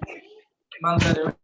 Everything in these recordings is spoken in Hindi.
बंद कर।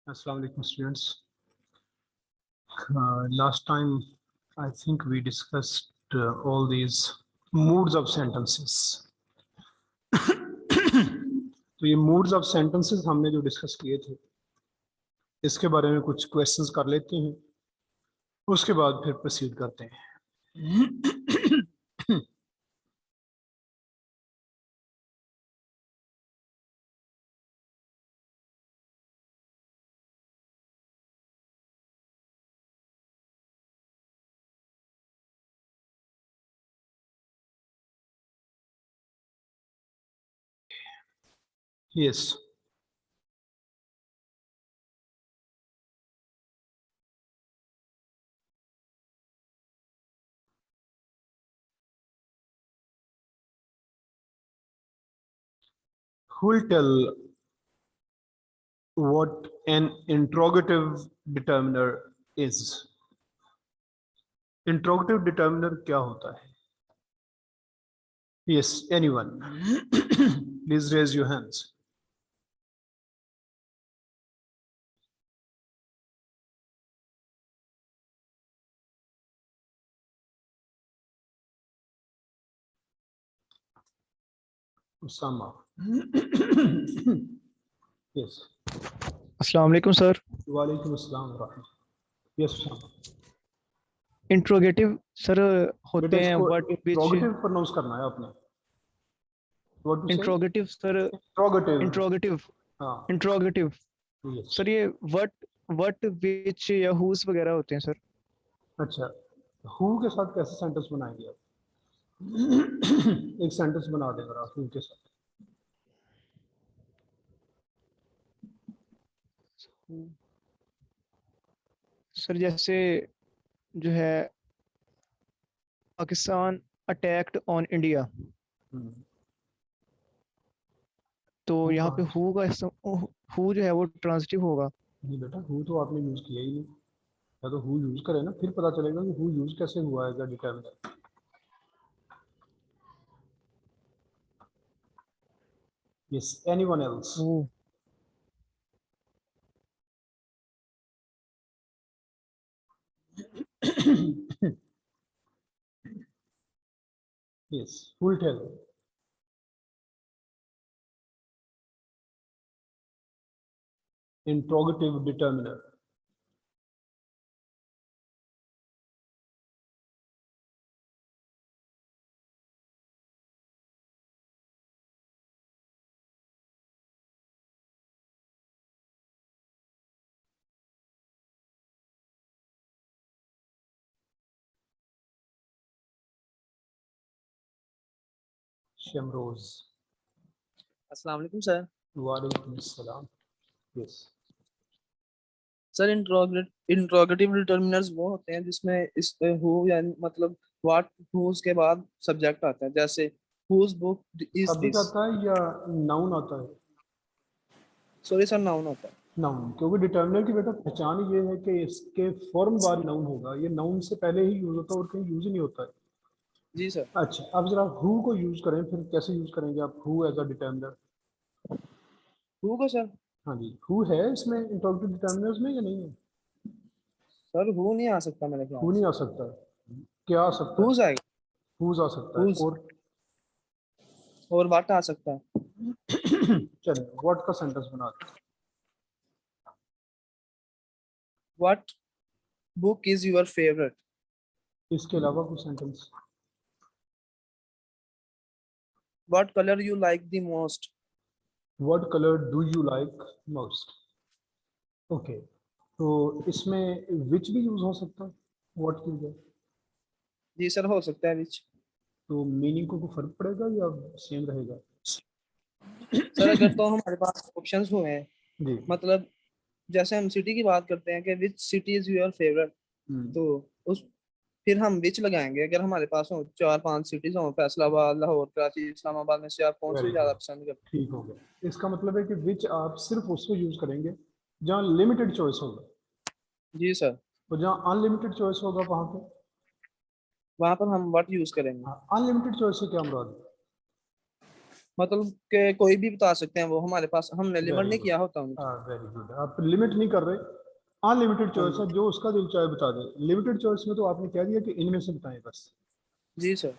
Assalamu alaikum students. Last time I think we discussed all these moods of sentences. तो ये moods of sentences हमने जो डिस्कस किए थे, इसके बारे में कुछ क्वेश्चंस कर लेते हैं, उसके बाद फिर प्रोसीड करते हैं. Yes. Who will tell what an interrogative determiner is? Interrogative determiner क्या होता है? Yes, anyone. Please raise your hands. Usama. Yes. अस्सलाम वालेकुम सर. वालेकुम अस्सलाम व रहमतुल्लाह. Yes, Usama. इंट्रोगेटिव सर होते बेटा हैं इसको व्हाट विच इंट्रोगेटिव प्रोनाउंस करना है आपने. What to say? Interrogative sir. Interrogative. Interrogative. हाँ. Interrogative Yes. सर ये व्हाट विच या हुज वगैरह होते हैं सर. अच्छा, who के साथ कैसे सेंटेंस बनाएंगे आप? एक सेंटेंस बना दे जरा who के साथ. सर जैसे जो है पाकिस्तान अटैक्ड ऑन इंडिया. तो हु यहाँ पे कहाँ? हु का हु जो है वो ट्रांजिटिव होगा। नहीं बेटा, हु तो आपने यूज किया ही नहीं। या तो हु यूज करें ना, फिर पता चलेगा कि हु यूज कैसे हुआ है determiner. Yes, anyone else? Who. Yes, who will tell? Interrogative determiner. Shamroz. अस्सलाम वालेकुम सर। वालेकुम सलाम। यस। सर इंट्रोगेटिव डिटर्मिनर्स वो होते हैं जिसमें इस हु यानी मतलब व्हाट हुज के बाद सब्जेक्ट आता है, जैसे whose book is subject this. आता है या नाउन आता है? सॉरी सर, नाउन होता है। नाउन, क्योंकि डिटर्मिनर की बेटा पहचान ये है कि इसके फॉर्म बाद नाउन होगा। ये नाउन से पहले ही यूज होता है और कहीं यूज ही नहीं होता है। जी सर। अच्छा, अब जरा हु को यूज करें, फिर कैसे यूज करेंगे आप who as a determiner? Who को सर? हाँ जी, हु है इसमें इंट्रोगेटिव डिटर्मिनर्स में या नहीं है? सर हु नहीं आ सकता मेरे ख्याल हु नहीं से। आ सकता? क्या आ सकता हुज है? आएगा। हुज आ सकता है। हुज और और व्हाट आ सकता है। चलिए व्हाट का सेंटेंस बनाते what book is your favourite. हैं। इसके अलावा कोई sentence? What colour you like the most. What colour do you like most? Okay, तो इसमें विच भी यूज हो सकता है व्हाट की जगह। जी सर, हो सकता है विच। तो मीनिंग को कोई फर्क पड़ेगा या सेम रहेगा? सर अगर तो हमारे पास ऑप्शंस हुए हैं, जी। मतलब जैसे हम सिटी की बात करते हैं कि which city is your favourite, hmm, तो उस फिर हम विच लगाएंगे। अगर हमारे पास हो 4-5 सिटीज हो, फैसलाबाद, लाहौर, कराची, इस्लामाबाद में से आप कौन सी वेरी ज्यादा गुड। पसंद करते ठीक हो गया। इसका मतलब है कि विच आप सिर्फ उसको यूज करेंगे जहाँ लिमिटेड चॉइस होगा, हैं। जी सर। और जहाँ अनलिमिटेड चॉइस होगा वहां पे वहां पर हम व्हाट यूज करेंगे। अनलिमिटेड चॉइस से क्या मुराद है? मतलब कि कोई भी बता सकते हैं, वो हमारे पास हमने लिमिट वेरी नहीं गुड। किया होता उनकी। वेरी गुड, आप लिमिट नहीं कर रहे, अनलिमिटेड हाँ चॉइस जी। है, जो उसका दिल चाहे बता दे। लिमिटेड चॉइस में तो आपने कह दिया कि इनमें से बताएं बस। जी सर।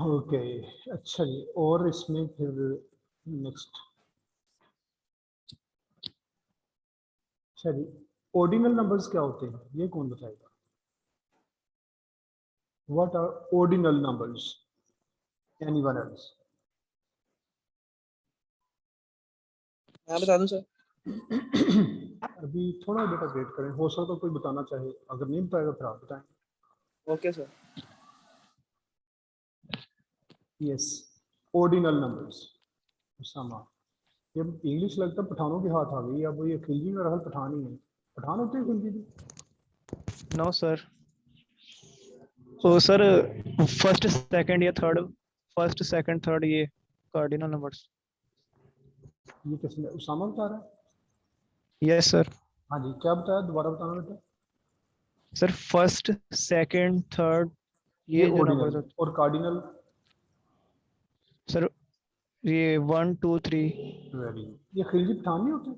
ओके, अच्छा जी, और इसमें फिर नेक्स्ट, अच्छा जी, ऑर्डिनल नंबर्स क्या होते हैं ये कौन बताएगा? What are ordinal numbers? Anyone else? मैं बता दूं सर। अभी थोड़ा बेटा वेट करें, हो सकता तो कोई बताना चाहे, अगर नहीं बताएगा फिर आप बताएं। Okay sir. Yes, ordinal numbers. सामा, ये इंग्लिश लगता है पठानों के हाथ आ गई। अब ये खिलजी में रहल पठान ही है। पठान होते हैं खिलजी भी? No sir. ओ चलो, सर, फर्स्ट सेकंड या थर्ड, फर्स्ट सेकंड थर्ड ये कार्डिनल नंबर्स। ये किसने, उसामा बता रहा है? Yes sir. हाँ जी, क्या बताया, दोबारा बताना बेटा। सर फर्स्ट सेकंड थर्ड ये ये जो ऑर्डिनल नंबर्स है, होते और कार्डिनल? सर, ये 1 2 3। Very good. ये खिलजी पठान नहीं होते?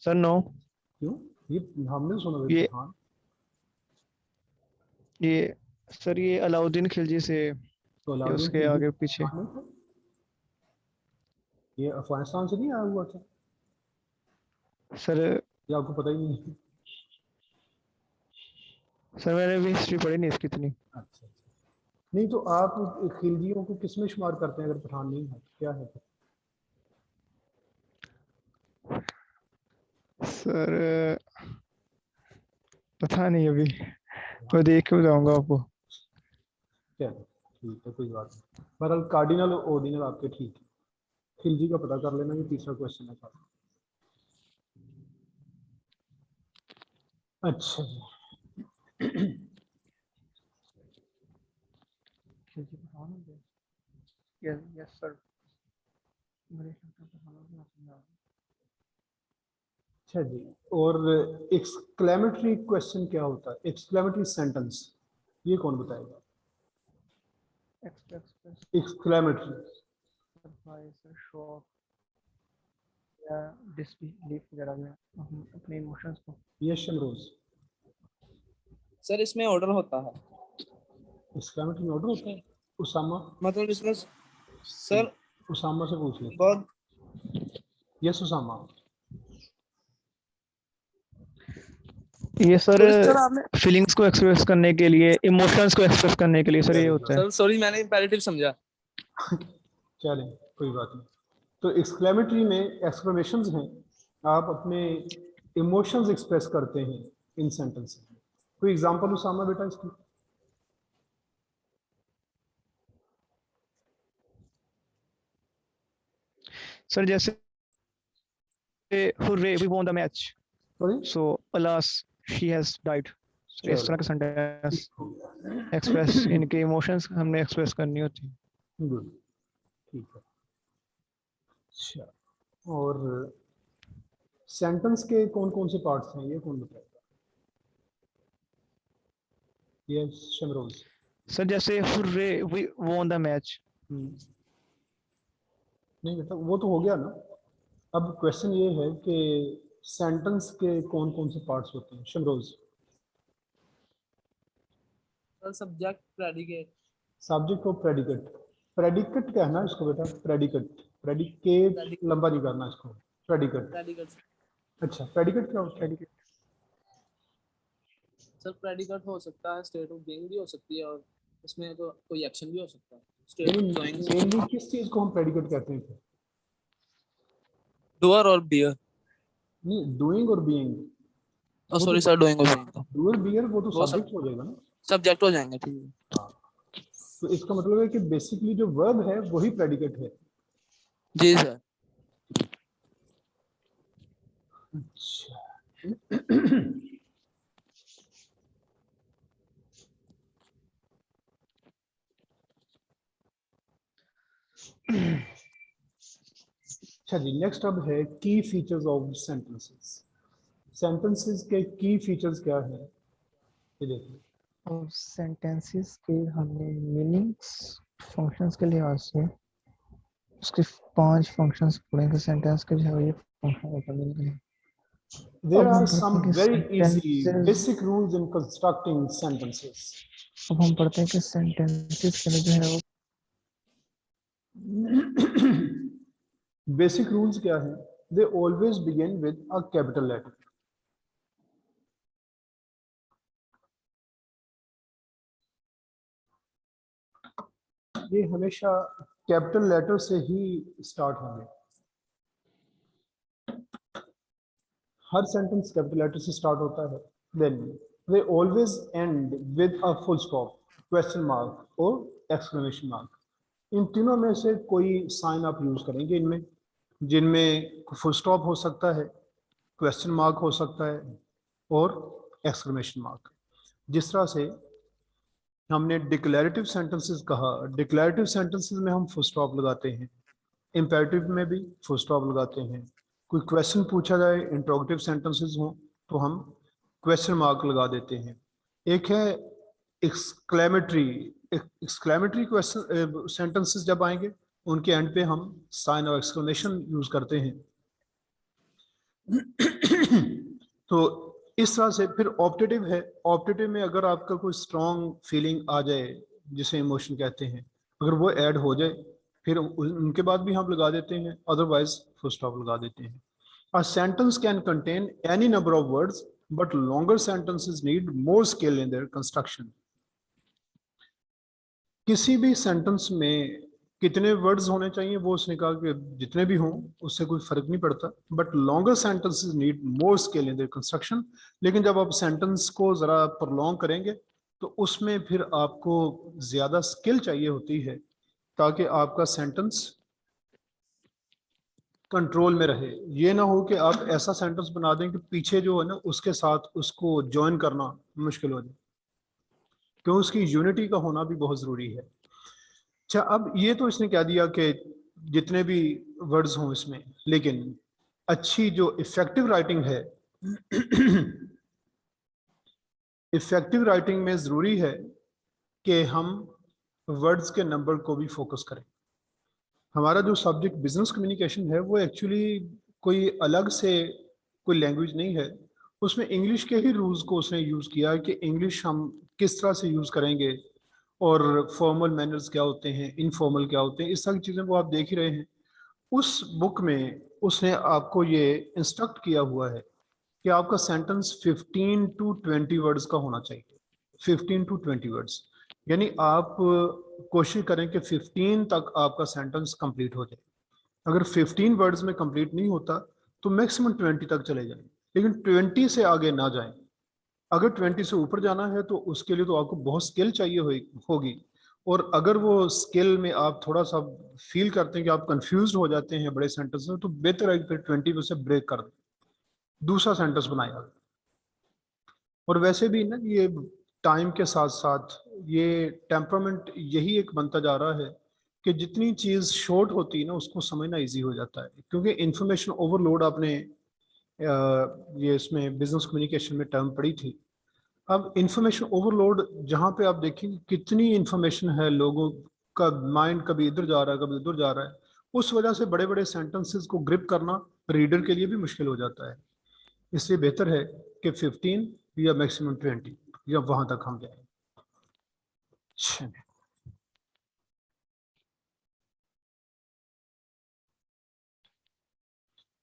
Sir no. क्यों? ये हमने तो सुना था ये पठान। ये सर ये अलाउद्दीन खिलजी से तो ये अलाउद्दीन उसके खिलजी आगे पीछे। पठान नहीं थे? ये अफगानिस्तान से नहीं आया हुआ था? सर ये आपको पता ही नहीं है? सर मैंने भी हिस्ट्री पढ़ी नहीं इसकी इतनी। अच्छा अच्छा। नहीं तो आप खिलजियों को किस में शुमार करते हैं अगर पठान नहीं है, क्या है फिर? सर पता नहीं अभी, मैं देख के बताऊंगा आपको। चलो ठीक है, कोई बात नहीं। बहरहाल कार्डिनल और ऑर्डिनल आपके ठीक है। खिलजी का पता कर लेना, ये तीसरा क्वेश्चन है साहब। अच्छा जी। खिलजी पठान हो गए। yes sir. इंग्लिश लगता है पठानों की आवाज़ नहीं आ रही। अच्छा जी, और एक्सक्लेमेटरी क्वेश्चन क्या होता है? एक्सक्लेमेटरी सेंटेंस ये कौन बताएगा? एक्सप्रेस एक्सक्लेमेटरी सरप्राइज शॉक या डिसबिलीफ वगैरह में हम अपने इमोशंस को ये शमरोज सर इसमें ऑर्डर होता है, एक्सक्लेमेटरी में ऑर्डर होता है। उसामा मतलब इसमें सर उसामा से पूछ ले। बहुत यस उसामा। ये सर सर आपने फीलिंग्स को एक्सप्रेस करने के लिए, इमोशंस को एक्सप्रेस करने के लिए सर ये होता है। सर सॉरी मैंने इम्पेरेटिव समझा। चलें कोई बात नहीं। तो एक्सक्लेमेटरी में एक्सक्लेमेशंस हैं, आप अपने इमोशंस एक्सप्रेस करते हैं इन सेंटेंसेस में। कोई एग्जांपल उसामा बेटा इसकी? सर जैसे hurray we won the match, sorry so alas she has died. Sir इस तरह के सेंटेंस एक्सप्रेस इनके इमोशंस हमने एक्सप्रेस करनी होती है। गुड, ठीक है। अच्छा, और सेंटेंस के कौन कौन से पार्ट्स हैं ये कौन बताएगा? ये शमरोज। सर जैसे hurray we won the match, नहीं बेटा वो तो हो गया ना। अब क्वेश्चन ये है कि सेंटेंस के कौन कौन से पार्ट्स होते हैं Shamroz? Sir subject, predicate. Subject और प्रेडिकेट। प्रेडिकेट कहना इसको बेटा, प्रेडिकेट। प्रेडिकेट लंबा नहीं करना इसको, प्रेडिकेट। प्रेडिकेट अच्छा, प्रेडिकेट क्या होता है? सर प्रेडिकेट हो सकता है, स्टेट ऑफ बीइंग भी हो सकती है, और इसमें तो कोई एक्शन भी हो सकता है। स्टेट ऑफ डूइंग, मेनली किस चीज को हम प्रेडिकेट कहते हैं? डूअर और बियर। नहीं, डूइंग और बीइंग। सॉरी सर, डूइंग और बीइंग डूअर बियर वो तो वो सब्जेक्ट हो जाएगा ना। सब्जेक्ट हो जाएंगे, ठीक है। हाँ, तो इसका मतलब है कि बेसिकली जो वर्ब है वही प्रेडिकेट है। जी सर। अच्छा अच्छा जी, नेक्स्ट अब है की फीचर्स ऑफ सेंटेंसेस। सेंटेंसेस के की फीचर्स क्या है ये देखिए। और सेंटेंसेस के हमने मीनिंग्स फंक्शंस के लिहाज से उसके 5 फंक्शंस पढ़ेंगे। सेंटेंस के जो है ये फंक्शन होता है। There अब are हम some पढ़ते हैं कि very easy sentences, basic rules in constructing sentences. अब हम पढ़ते हैं कि सेंटेंसेस के लिए जो है वो बेसिक रूल्स क्या है? They always begin with a capital letter. ये हमेशा कैपिटल लेटर से ही स्टार्ट होंगे। हर सेंटेंस कैपिटल लेटर से स्टार्ट होता है। Then they always end with a full stop, question mark और एक्सक्लेमेशन मार्क। इन तीनों में से कोई साइन आप यूज करेंगे इनमें, जिनमें फुल स्टॉप हो सकता है, क्वेश्चन मार्क हो सकता है और एक्सक्लेमेशन मार्क। जिस तरह से हमने डिक्लेरेटिव सेंटेंसेस कहा, डिक्लेरेटिव सेंटेंसेस में हम फुल स्टॉप लगाते हैं, इम्पेरेटिव में भी फुल स्टॉप लगाते हैं। कोई क्वेश्चन पूछा जाए, इंट्रोगेटिव सेंटेंसेस हो तो हम क्वेश्चन मार्क लगा देते हैं। एक है एक्सक्लेमेटरी। एक्सक्लेमेटरी क्वेश्चन सेंटेंसेस जब आएंगे उनके एंड पे हम साइन और एक्सक्लेमेशन यूज करते हैं। तो इस तरह से फिर ऑप्टेटिव है। ऑप्टेटिव में अगर आपका कोई स्ट्रॉन्ग फीलिंग आ जाए, जिसे इमोशन कहते हैं, अगर वो ऐड हो जाए फिर उनके बाद भी हम लगा देते हैं, अदरवाइज फुल स्टॉप लगा देते हैं। A sentence can contain any number of words, but longer sentences need more skill in their construction. किसी भी सेंटेंस में कितने वर्ड्स होने चाहिए वो उसने कहा कि जितने भी हों उससे कोई फर्क नहीं पड़ता, but longer sentences need more skill in their construction. लेकिन जब आप सेंटेंस को जरा प्रोलॉन्ग करेंगे तो उसमें फिर आपको ज्यादा स्किल चाहिए होती है ताकि आपका सेंटेंस कंट्रोल में रहे। ये ना हो कि आप ऐसा सेंटेंस बना दें कि पीछे जो है ना उसके साथ उसको ज्वाइन करना मुश्किल हो जाए, क्यों उसकी यूनिटी का होना भी बहुत जरूरी है। अच्छा, अब ये तो इसने क्या दिया कि जितने भी वर्ड्स हों इसमें, लेकिन अच्छी जो इफेक्टिव राइटिंग है इफेक्टिव राइटिंग में जरूरी है कि हम वर्ड्स के नंबर को भी फोकस करें। हमारा जो सब्जेक्ट बिजनेस कम्युनिकेशन है वो एक्चुअली कोई अलग से कोई लैंग्वेज नहीं है, उसमें इंग्लिश के ही रूल्स को उसने यूज़ किया है कि इंग्लिश हम किस तरह से यूज़ करेंगे और फॉर्मल मैनर्स क्या होते हैं, इनफॉर्मल क्या होते हैं, इस तरह की चीज़ें वो आप देख ही रहे हैं। उस बुक में उसने आपको ये इंस्ट्रक्ट किया हुआ है कि आपका सेंटेंस 15 टू 20 वर्ड्स का होना चाहिए। 15 टू 20 वर्ड्स, यानी आप कोशिश करें कि 15 तक आपका सेंटेंस कंप्लीट हो जाए। अगर 15 वर्ड्स में कंप्लीट नहीं होता तो मैक्सिमम 20 तक चले जाएं, लेकिन 20 से आगे ना जाएं। अगर 20 से ऊपर जाना है तो उसके लिए तो आपको बहुत स्किल चाहिए होगी, और अगर वो स्किल में आप थोड़ा सा फील करते हैं कि आप कंफ्यूज हो जाते हैं बड़े सेंटेंस में, तो बेहतर है कि फिर 20 में से ब्रेक कर दें, दूसरा सेंटेंस बनाए आप। और वैसे भी ना ये टाइम के साथ साथ ये टेम्परामेंट यही एक बनता जा रहा है कि जितनी चीज़ शॉर्ट होती है ना उसको समझना इजी हो जाता है, क्योंकि इंफॉर्मेशन ओवरलोड आपने ये इसमें बिजनेस कम्युनिकेशन में टर्म पढ़ी थी। अब इंफॉर्मेशन ओवरलोड जहाँ पे आप देखेंगे कितनी इंफॉर्मेशन है, लोगों का माइंड कभी इधर जा रहा है कभी उधर जा रहा है, उस वजह से बड़े बड़े सेंटेंसेस को ग्रिप करना रीडर के लिए भी मुश्किल हो जाता है। इसलिए बेहतर है कि 15 या मैक्सिमम 20 या वहां तक हम जाए।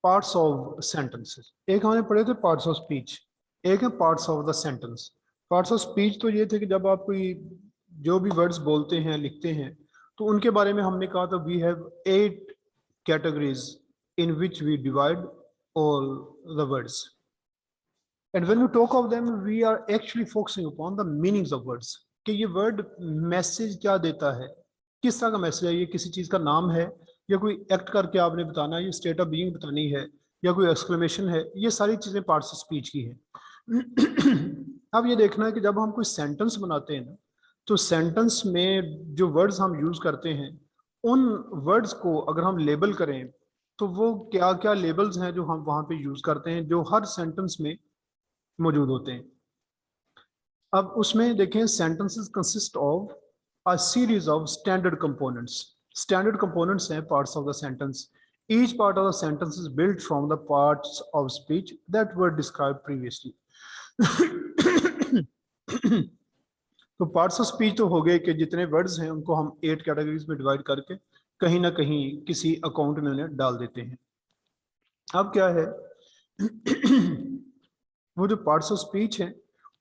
पार्ट्स ऑफ सेंटेंसेस, एक हमने पढ़े थे पार्ट्स ऑफ स्पीच, एक है parts of the sentence. Parts of speech तो ये थे कि जब आप कोई जो भी वर्ड्स बोलते हैं लिखते हैं तो उनके बारे में हमने कहा था we have 8 categories in which we divide all the words, and when we talk of them we are actually focusing upon the meanings of words, कि ये वर्ड मैसेज क्या देता है, किस तरह का मैसेज है, ये किसी चीज का नाम है या कोई एक्ट करके आपने बताना है, ये स्टेट ऑफ बीइंग बतानी है या कोई एक्सक्लेमेशन है, ये सारी चीजें पार्ट्स ऑफ स्पीच की है। अब ये देखना है कि जब हम कोई सेंटेंस बनाते हैं ना, तो सेंटेंस में जो वर्ड्स हम यूज करते हैं उन वर्ड्स को अगर हम लेबल करें तो वो क्या क्या लेबल्स हैं जो हम वहां पे यूज करते हैं जो हर सेंटेंस में मौजूद होते हैं। अब उसमें देखें sentences consist of a series of standard components. Standard components हैं parts of the sentence. Each part of the sentence is built from the parts of speech that were described previously. तो पार्ट्स ऑफ स्पीच तो हो गए कि जितने वर्ड्स हैं उनको हम 8 कैटेगरीज में डिवाइड करके कहीं ना कहीं किसी अकाउंट में उन्हें डाल देते हैं। अब क्या है, वो जो पार्ट्स ऑफ स्पीच हैं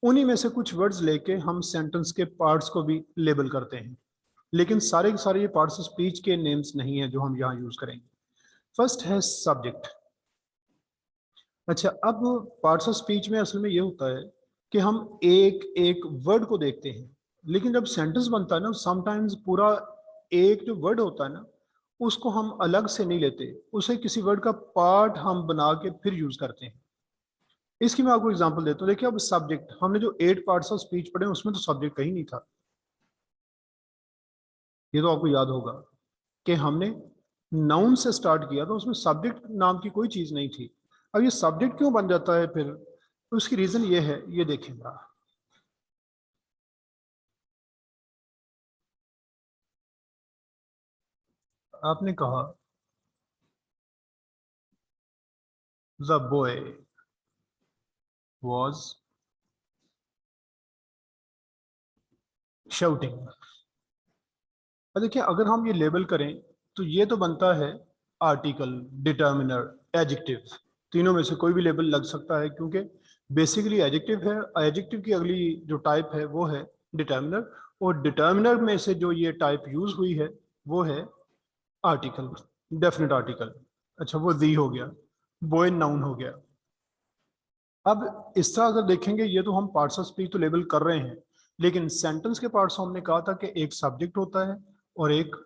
उन्हीं में से कुछ वर्ड्स लेके हम सेंटेंस के पार्ट्स को भी लेबल करते हैं, लेकिन सारे के सारे ये पार्ट्स ऑफ स्पीच के नेम्स नहीं है जो हम यहाँ यूज करेंगे। फर्स्ट है सब्जेक्ट। अच्छा, अब पार्ट्स ऑफ स्पीच में असल में ये होता है कि हम एक एक वर्ड को देखते हैं, लेकिन जब सेंटेंस बनता है ना समटाइम्स पूरा एक जो वर्ड होता है ना उसको हम अलग से नहीं लेते, उसे किसी वर्ड का पार्ट हम बना के फिर यूज करते हैं। इसकी मैं आपको एग्जांपल देता हूँ। देखिए अब सब्जेक्ट, हमने जो 8 पार्ट्स ऑफ स्पीच पढ़े उसमें तो सब्जेक्ट कहीं नहीं था। ये तो आपको याद होगा कि हमने नाउन से स्टार्ट किया था, उसमें सब्जेक्ट नाम की कोई चीज नहीं थी। अब ये सब्जेक्ट क्यों बन जाता है फिर, तो उसकी रीजन ये है, ये देखेंगे। आपने कहा द बॉय was shouting। देखिए अगर हम ये लेबल करें तो ये तो बनता है आर्टिकल, डिटर्मिनर, एडजेक्टिव, तीनों में से कोई भी लेबल लग सकता है क्योंकि बेसिकली एडजेक्टिव है। एडजेक्टिव की अगली जो टाइप है वो है डिटर्मिनर, और डिटर्मिनर में से जो ये टाइप यूज हुई है वो है आर्टिकल, डेफिनेट आर्टिकल। अच्छा, वो दी हो गया, बॉय नाउन हो गया। अब इस तरह अगर देखेंगे ये तो हम पार्ट्स ऑफ स्पीच तो लेबल कर रहे हैं, लेकिन सेंटेंस के पार्ट्स हमने कहा था कि एक सब्जेक्ट होता है और एक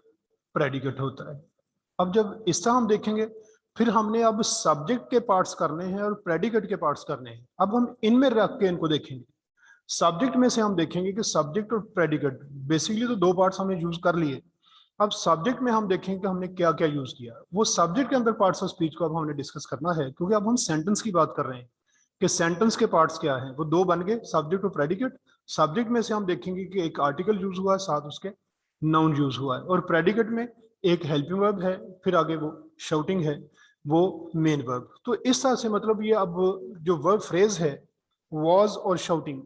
प्रेडिकेट होता है। अब जब इस तरह हम देखेंगे फिर हमने अब सब्जेक्ट के पार्ट्स करने हैं और प्रेडिकेट के पार्ट्स करने हैं। अब हम इनमें रख के इनको देखेंगे। सब्जेक्ट में से हम देखेंगे कि सब्जेक्ट और प्रेडिकेट बेसिकली तो 2 पार्ट्स हमने यूज कर लिए। अब सब्जेक्ट में हम देखें कि हमने क्या क्या यूज किया, वो सब्जेक्ट के अंदर पार्ट्स ऑफ स्पीच को अब हमने डिस्कस करना है, क्योंकि अब हम सेंटेंस की बात कर रहे हैं कि सेंटेंस के पार्ट्स क्या हैं। वो दो बन गए, सब्जेक्ट और प्रेडिकेट। सब्जेक्ट में से हम देखेंगे कि एक आर्टिकल यूज हुआ है, साथ उसके नाउन यूज हुआ है, और प्रेडिकेट में एक हेल्पिंग वर्ब है, फिर आगे वो शाउटिंग है, वो मेन वर्ब। तो इस तरह से मतलब ये अब जो वर्ब फ्रेज है वॉज और शाउटिंग,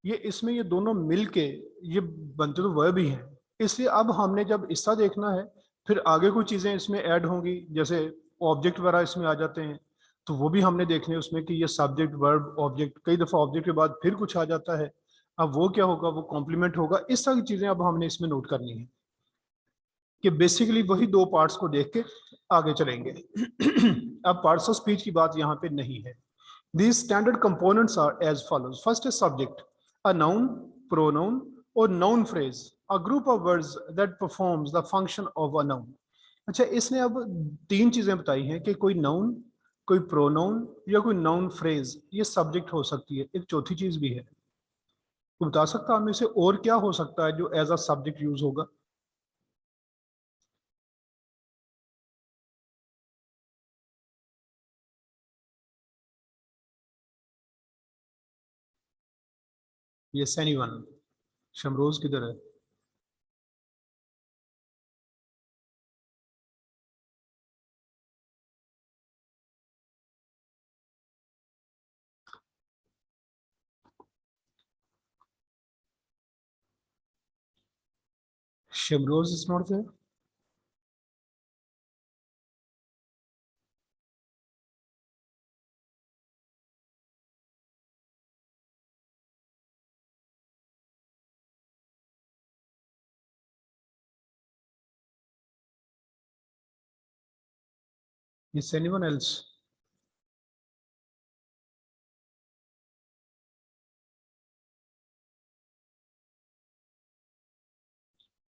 ये इसमें ये दोनों मिलके ये बनते तो वर्ब ही हैं। इसलिए अब हमने जब इसका देखना है, फिर आगे कोई चीजें इसमें ऐड होंगी, जैसे ऑब्जेक्ट वगैरह इसमें आ जाते हैं, तो वो भी हमने देखने हैं उसमें कि ये सब्जेक्ट वर्ब ऑब्जेक्ट, कई दफा ऑब्जेक्ट के बाद फिर कुछ आ जाता है। अब वो क्या होगा, वो कॉम्प्लीमेंट होगा। इस तरह की चीजें अब हमने इसमें नोट करनी है कि बेसिकली वही दो पार्ट्स को देख के आगे चलेंगे। अब पार्ट्स ऑफ स्पीच की बात यहाँ पे नहीं है। These standard components are as follows. First is subject, a noun, pronoun, or noun phrase, a group of words that performs the function of a noun. अच्छा, इसने अब तीन चीजें बताई हैं कि कोई नाउन, कोई प्रोनाउन या कोई नाउन फ्रेज ये सब्जेक्ट हो सकती है। एक चौथी चीज भी है, तो बता सकता हमें से और क्या हो सकता है जो एज अ सब्जेक्ट यूज होगा? Yes anyone? शमरोज किधर है? Shamroz is not there? Is anyone else?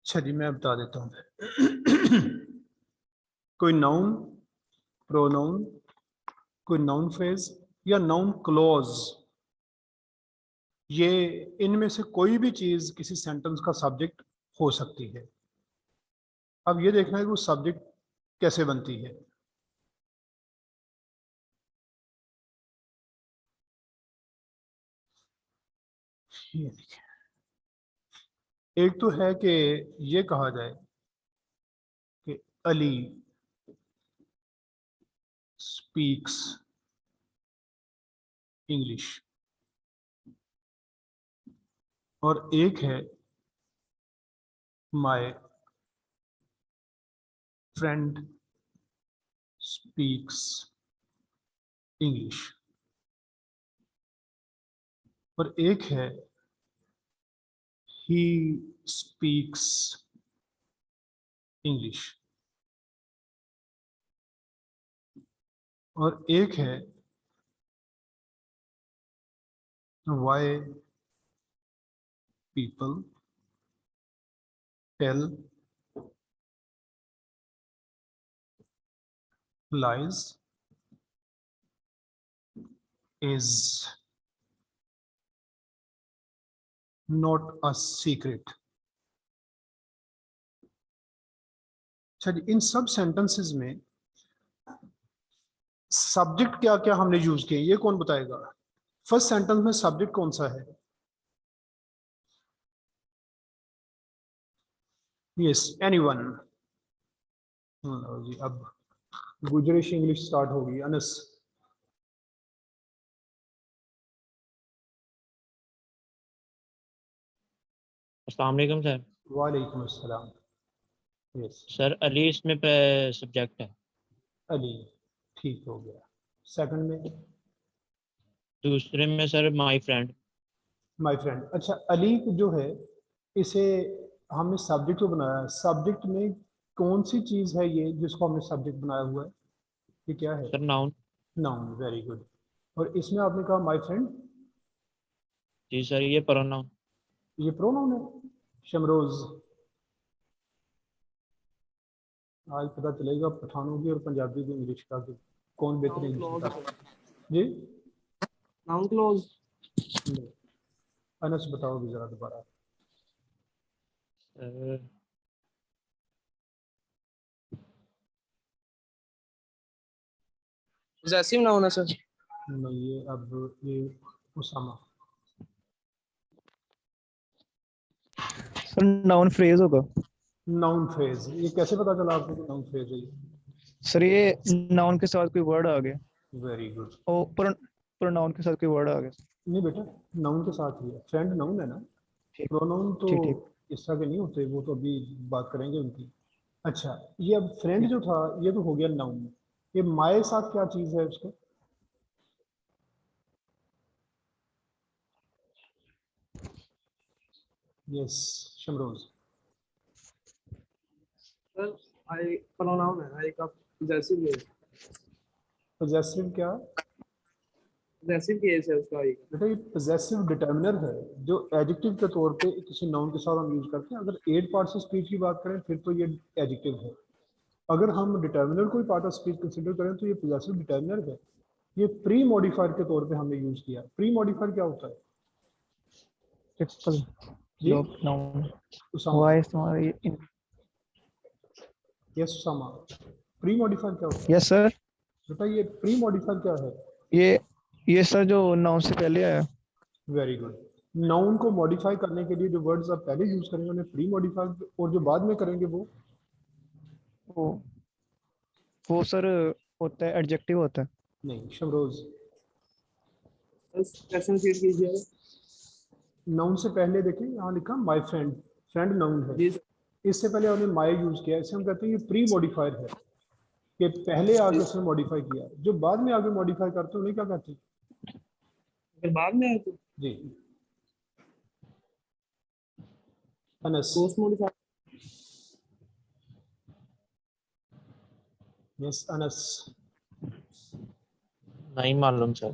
अच्छा जी, मैं बता देता हूँ। कोई नाउन, प्रोनाउन, कोई नाउन फ्रेज या नाउन क्लॉज, ये इनमें से कोई भी चीज किसी सेंटेंस का सब्जेक्ट हो सकती है। अब ये देखना है कि वो सब्जेक्ट कैसे बनती है। ये देखिए, एक तो है कि ये कहा जाए कि अली स्पीक्स इंग्लिश, और एक है माय फ्रेंड स्पीक्स इंग्लिश, और एक है ही स्पीक्स इंग्लिश, और एक है why people tell lies is not a secret। अच्छा जी, इन सब सेंटेंसेस में सब्जेक्ट क्या क्या हमने यूज किए, ये कौन बताएगा? फर्स्ट सेंटेंस में सब्जेक्ट कौन सा है? Yes anyone? जी, अब गुजरिश इंग्लिश स्टार्ट होगी। अनस? अस्सलाम वालेकुम सर। वालेकुम अस्सलाम। यस, सर अली इसमें सब्जेक्ट है। अली, ठीक हो गया। सेकंड में? दूसरे में sir my friend. My friend. अच्छा, अली जो है, इसे हमने सब्जेक्ट को बनाया, सब्जेक्ट में कौन सी चीज है ये जिसको हमने सब्जेक्ट बनाया हुआ है? ये क्या है? Sir noun. Noun, very good. और इसमें आपने कहा माय फ्रेंड, जी सर ये प्रोनाउन। ये प्रोनाउन है। शमरोज, आज पता चलेगा पठानों की और पंजाबी की इंग्लिश का कि कौन बेहतर नाउन इंग्लिश क्लॉज, का। जी? Noun clause. नहीं। अनस बताओ भी जरा दोबारा। सर possessive noun है सर। नहीं, ये अब ये उसामा। सर नाउन फ्रेज होगा। नाउन फ्रेज, ये कैसे पता चला आपको कि नाउन फ्रेज है? सर ये नाउन के साथ कोई वर्ड आ गया, वेरी गुड। ओ प्रोनाउन के साथ कोई वर्ड आ गया। नहीं बेटा, नाउन के साथ ही है, फ्रेंड नाउन है ना। ठीक प्रोनाउन तो ठीक ठीक इस तरह के नहीं होते, वो तो अभी बात करेंगे उनकी। अच्छा, ये अब फ्रेंड ठीक। जो था ये तो हो गया नाउन। ये माए साथ क्या चीज है उसके? यस, शमरोज। सर आई प्रोनाउन है, आई का possessive है, पोजेसिव क्या? possessive केस है उसका आई का। बेटा ये पोजेसिव डिटर्मिनर है, जो एडजेक्टिव के तौर पे किसी नाउन के साथ हम यूज करते हैं। अगर एड पार्ट ऑफ स्पीच की बात करें फिर तो ये एडजेक्टिव है। अगर हम डिटर्मिनर को पार्ट ऑफ स्पीच कंसिडर करें तो ये पोजेसिव डिटर्मिनर है। ये प्री मॉडिफायर के तौर पे हमने यूज किया। प्री मॉडिफायर क्या होता है? ट्रिपल जी लो नाउन उसामा। वॉइस हमारी। यस उसामा, प्री मॉडिफायर क्या होता है? Yes sir. बेटा ये प्री मॉडिफायर क्या है? ये ये सर जो नाउन से पहले आया। Very good. नाउन को मॉडिफाई करने के लिए जो वर्ड्स आप पहले यूज करेंगे उन्हें प्री मॉडिफायर, और जो बाद में करेंगे वो वो सर होता है एडजेक्टिव होता है। नहीं। शमरोज, क्वेश्चन रिपीट कीजिए। नाउन से पहले देखें, यहाँ लिखा माय फ्रेंड। फ्रेंड नाउन है, जी सर। इससे पहले हमने माय यूज किया, इसे हम कहते हैं ये प्री मॉडिफायर है, कि पहले आगे उसने मॉडिफाई किया। जो बाद में आगे मॉडिफाई करते हैं उन्हें क्या कहते हैं? अगर बाद में आए तो जी Anas. Post modify. Yes Anas. नहीं मालूम सर।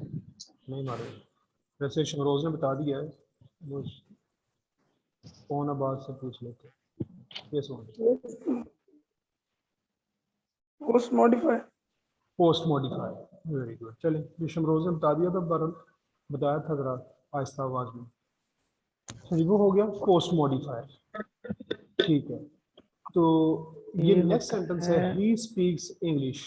नहीं मारे, वैसे शमरोज ने बता दिया है, वो कौन आबाद से पूछ लेते। ये सुन, post modify. Post modify. Very good. चलिए, ये शमरोज ने बता दिया था, बरन बताया था जरा आहिस्ता आवाज में। चलिए, वो हो गया पोस्ट मॉडिफायर। ठीक है, तो ये ये नेक्स्ट होता सेंटेंस है है he speaks English.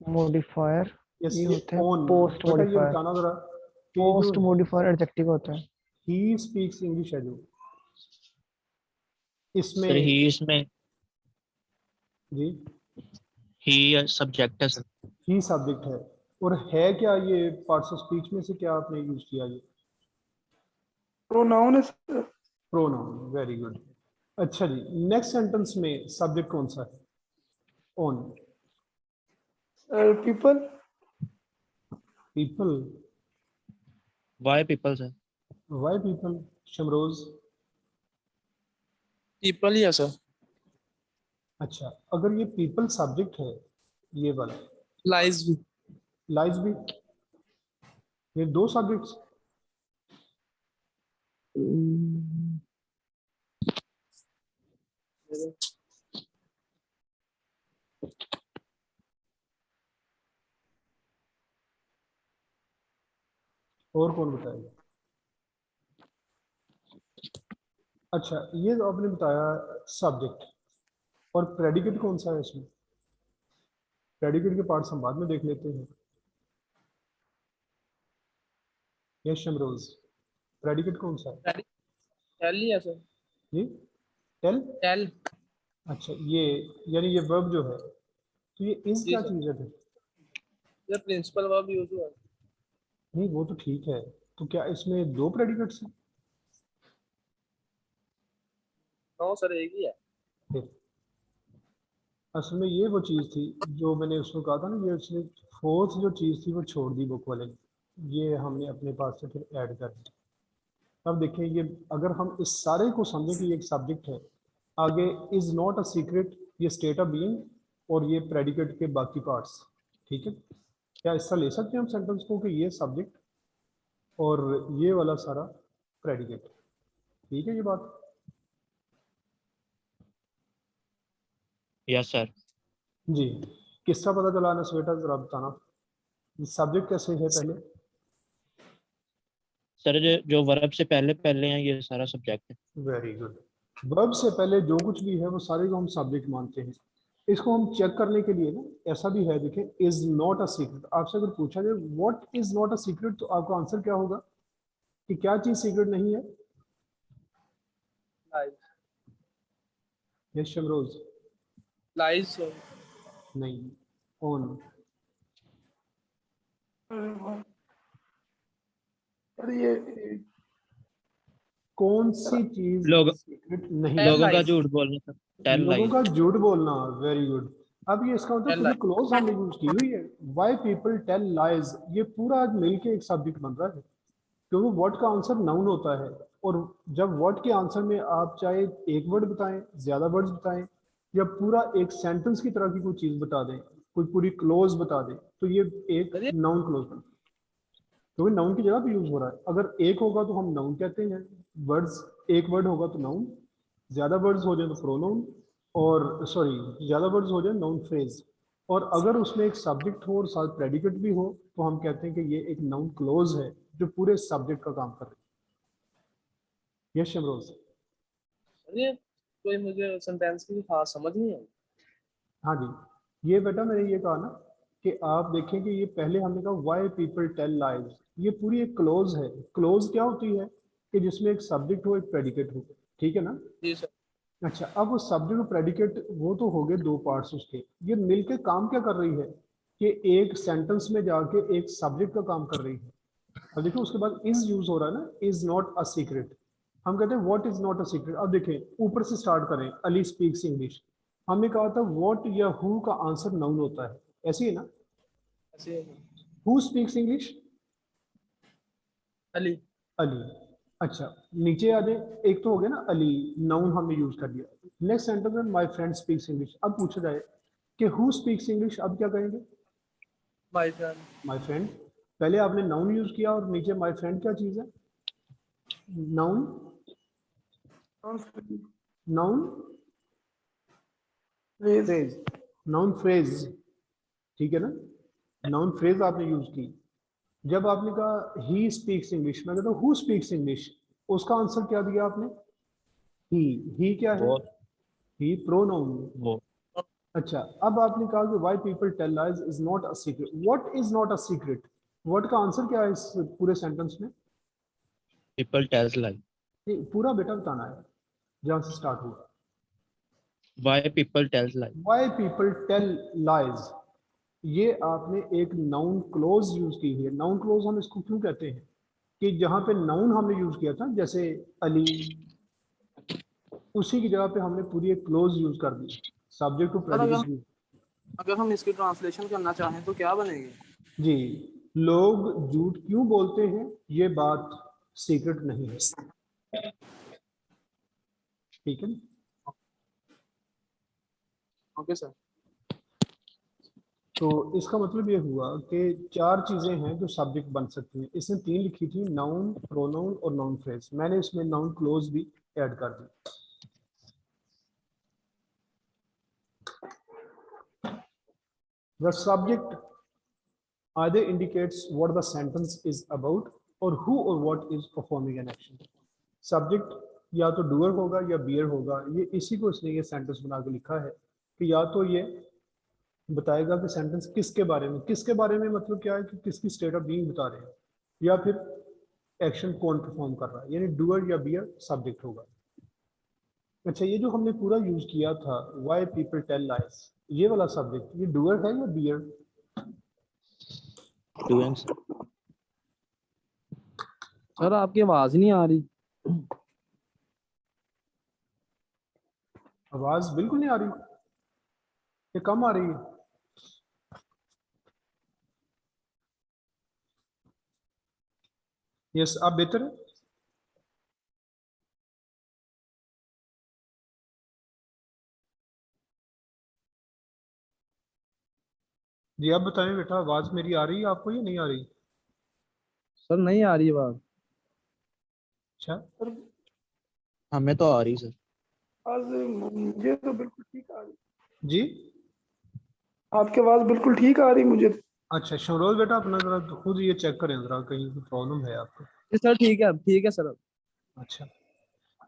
Modifier. Yes, ये ये होता है ऑन। पोस्ट बेटा ये मॉडिफायर। बताना जरा कि जो पोस्ट मॉडिफायर एडजेक्टिव होता है। ही स्पीक्स इंग्लिश है जो सर इसमें। ही इसमें जी, ही सब्जेक्ट है सर। ही सब्जेक्ट है, और है क्या ये पार्ट्स ऑफ स्पीच में से क्या आपने यूज किया? ये प्रोनाउन है सर। प्रोनाउन। Very good. अच्छा जी, नेक्स्ट सेंटेंस में सब्जेक्ट कौन सा है? Own. People. People. Why people sir. Why people? Shamroz. People ही है सर। अच्छा, अगर ये पीपल सब्जेक्ट है, ये वाला लाइज भी। लाइज भी, ये दो सब्जेक्ट्स। और कौन बताएगा? अच्छा, ये तो आपने बताया सब्जेक्ट, और प्रेडिकेट कौन सा है इसमें? प्रेडिकेट के पार्ट्स हम बाद में देख लेते हैं। यस शमरोज, प्रेडिकेट कौन सा है? टेल ही है सर। जी टेल। टेल। अच्छा, ये यानी ये वर्ब जो है, तो ये इज जी क्या सर, चीज है फिर? ये प्रिंसिपल वर्ब यूज हुआ है। नहीं, वो तो ठीक है, तो क्या इसमें दो प्रेडिकेट्स हैं नो सर, एक ही है। फिर? असल में ये वो चीज़ थी जो मैंने उसको कहा था ना, ये उसने फोर्थ जो चीज़ थी वो छोड़ दी बुक वाले ने। ये हमने अपने पास से फिर ऐड कर दी। अब देखिए, ये अगर हम इस सारे को समझें कि ये एक सब्जेक्ट है, आगे इज नॉट अ सीक्रेट, ये स्टेट ऑफ बीइंग, और ये प्रेडिकेट के बाकी पार्ट्स। ठीक है, क्या इसका ले सकते हैं हम सेंटेंस को कि ये सब्जेक्ट और ये वाला सारा प्रेडिकेट? ठीक है ये बात। Yes sir. जी, किसका पता चला ना स्वेटा, जरा बताना सब्जेक्ट कैसे है पहले? सर जो वर्ब से पहले पहले हैं ये सारा सब्जेक्ट है। Very good. वर्ब से पहले जो कुछ भी है वो सारे को हम सब्जेक्ट मानते हैं। इसको हम चेक करने के लिए ना ऐसा भी है, देखें, इज नॉट अ सीक्रेट। आपसे अगर पूछा जाए what is not a secret, तो आपका आंसर क्या होगा कि क्या चीज सीक्रेट नहीं है? लाइज। यस शमरोज। लाइज। नहीं, ऑन। अरे वाह। अरे ये कौन सी चीज लोग सीक्रेट नहीं है? टेल लोगों का लाइज। झूठ बोलना सर, टेल लोगों लाइज। का झूठ बोलना, वेरी गुड। अब ये इसका मतलब टेल पूरी लाइज। क्लोज हमने यूज की हुई है। व्हाई पीपल टेल लाइज, ये पूरा मिलके एक सब्जेक्ट बन रहा है, क्योंकि वर्ड का आंसर नाउन होता है। और जब वर्ड के आंसर में आप चाहे एक वर्ड बताएं, ज्यादा वर्ड्स बताएं, या पूरा एक सेंटेंस की तरह की कोई चीज बता दें, कोई पूरी क्लोज बता दें, तो ये एक अरे नाउन क्लोज बनता है, क्योंकि नाउन की जगह पे यूज हो रहा है। अगर एक होगा तो हम नाउन कहते हैं, वर्ड्स, एक वर्ड होगा तो नाउन, ज्यादा वर्ड्स हो जाए तो प्रोनाउन, और सॉरी ज्यादा वर्ड्स हो जाए नाउन फ्रेज। और अगर उसमें एक सब्जेक्ट हो और साथ प्रेडिकेट भी हो तो हम कहते हैं कि ये एक नाउन क्लोज है जो पूरे सब्जेक्ट का काम कर रही है। यस शमरोज। अरे कोई मुझे सेंटेंस की खास समझ नहीं आई। हाँ जी, ये बेटा मैंने ये कहा ना कि आप देखें कि ये पहले हमने कहा व्हाई पीपल टेल लाइज, ये पूरी एक क्लोज है। क्लोज क्या होती है कि जिसमें एक सब्जेक्ट हो, एक प्रेडिकेट हो, ठीक है ना? जी सर। अच्छा, अब वो सब्जेक्ट और प्रेडिकेट वो तो हो गए दो पार्ट्स उसके, ये मिलके काम क्या कर रही है कि एक सेंटेंस में जाके एक सब्जेक्ट का काम कर रही है। अब देखो उसके बाद इज यूज हो रहा है ना, इज नॉट अ सीक्रेट। हम कहते हैं what is not a secret. अब देखें ऊपर से स्टार्ट करें, अली स्पीक्स इंग्लिश। हमने कहा था व्हाट या हु का आंसर नाउन होता है, ऐसे ही है ना? ऐसे who speaks English? Ali. Ali. अच्छा, नीचे आ जाए, एक तो हो गया ना अली, नाउन हमने यूज कर दिया। नेक्स्ट सेंटेंस में माय फ्रेंड स्पीक्स इंग्लिश। अब पूछा जाए कि हु स्पीक्स इंग्लिश, अब क्या कहेंगे? My friend. My friend. पहले आपने नाउन यूज किया और नीचे माय फ्रेंड क्या चीज है? Noun. Noun phrase. Phrase. Noun phrase, ठीक है ना? नाउन फ्रेज आपने यूज की। जब आपने कहा ही स्पीक्स इंग्लिश, मैं कहता हूँ हु स्पीक्स इंग्लिश, उसका आंसर क्या दिया आपने? ही। ही क्या है? वो ही प्रोनाउन। वो अच्छा, अब आपने कहा कि why people tell lies is not a secret. What is not a secret, word का आंसर क्या है इस पूरे सेंटेंस में? People tells lies. नहीं, पूरा बेटा बताना है जहां से स्टार्ट हुआ। Why people tells lies. Why people tell lies, ये आपने एक नाउन क्लोज यूज की है। नाउन क्लोज हम इसको क्यों कहते हैं कि जहां पे नाउन हमने यूज किया था, जैसे अली, उसी की जगह पे हमने पूरी एक क्लोज यूज कर दी, subject to sir predicate use. अगर हम इसकी ट्रांसलेशन करना चाहें तो क्या बनेगी? जी, लोग झूठ क्यों बोलते हैं, ये बात सीक्रेट नहीं है, ठीक है ना? Okay sir. तो इसका मतलब ये हुआ कि चार चीजें हैं जो सब्जेक्ट बन सकती हैं। इसने तीन लिखी थी, नाउन, प्रोनाउन और नाउन फ्रेज। मैंने इसमें नाउन क्लोज भी ऐड कर दी। The subject either indicates what the sentence is about or who or what is performing an action. Subject या तो डूअर होगा या बियर होगा। ये इसी को इसने ये सेंटेंस बना के लिखा है कि या तो ये बताएगा कि सेंटेंस किसके बारे में, किसके बारे में मतलब क्या है कि किसकी स्टेट ऑफ बीइंग बता रहे हैं, या फिर एक्शन कौन परफॉर्म कर रहा है, यानी डूअर या बियर सब्जेक्ट होगा। अच्छा, ये जो हमने पूरा यूज किया था व्हाई पीपल टेल लाइज, ये वाला सब्जेक्ट ये डूअर है या बियर? डूइंग। सर आपकी आवाज नहीं आ रही। आवाज बिल्कुल नहीं आ रही, ये कम आ रही है। यस, आप बेहतर है। जी आप बताएं बेटा, आवाज मेरी आ रही है आपको या नहीं आ रही? सर नहीं आ रही आवाज। अच्छा, सर हमें तो आ रही सर। आज मुझे तो बिल्कुल ठीक आ रही। जी। आपकी आवाज बिल्कुल ठीक आ रही मुझे। अच्छा शमरोज बेटा, अपना जरा खुद ये चेक करें जरा, कहीं कोई प्रॉब्लम है आपको? जी सर ठीक है सर। अच्छा।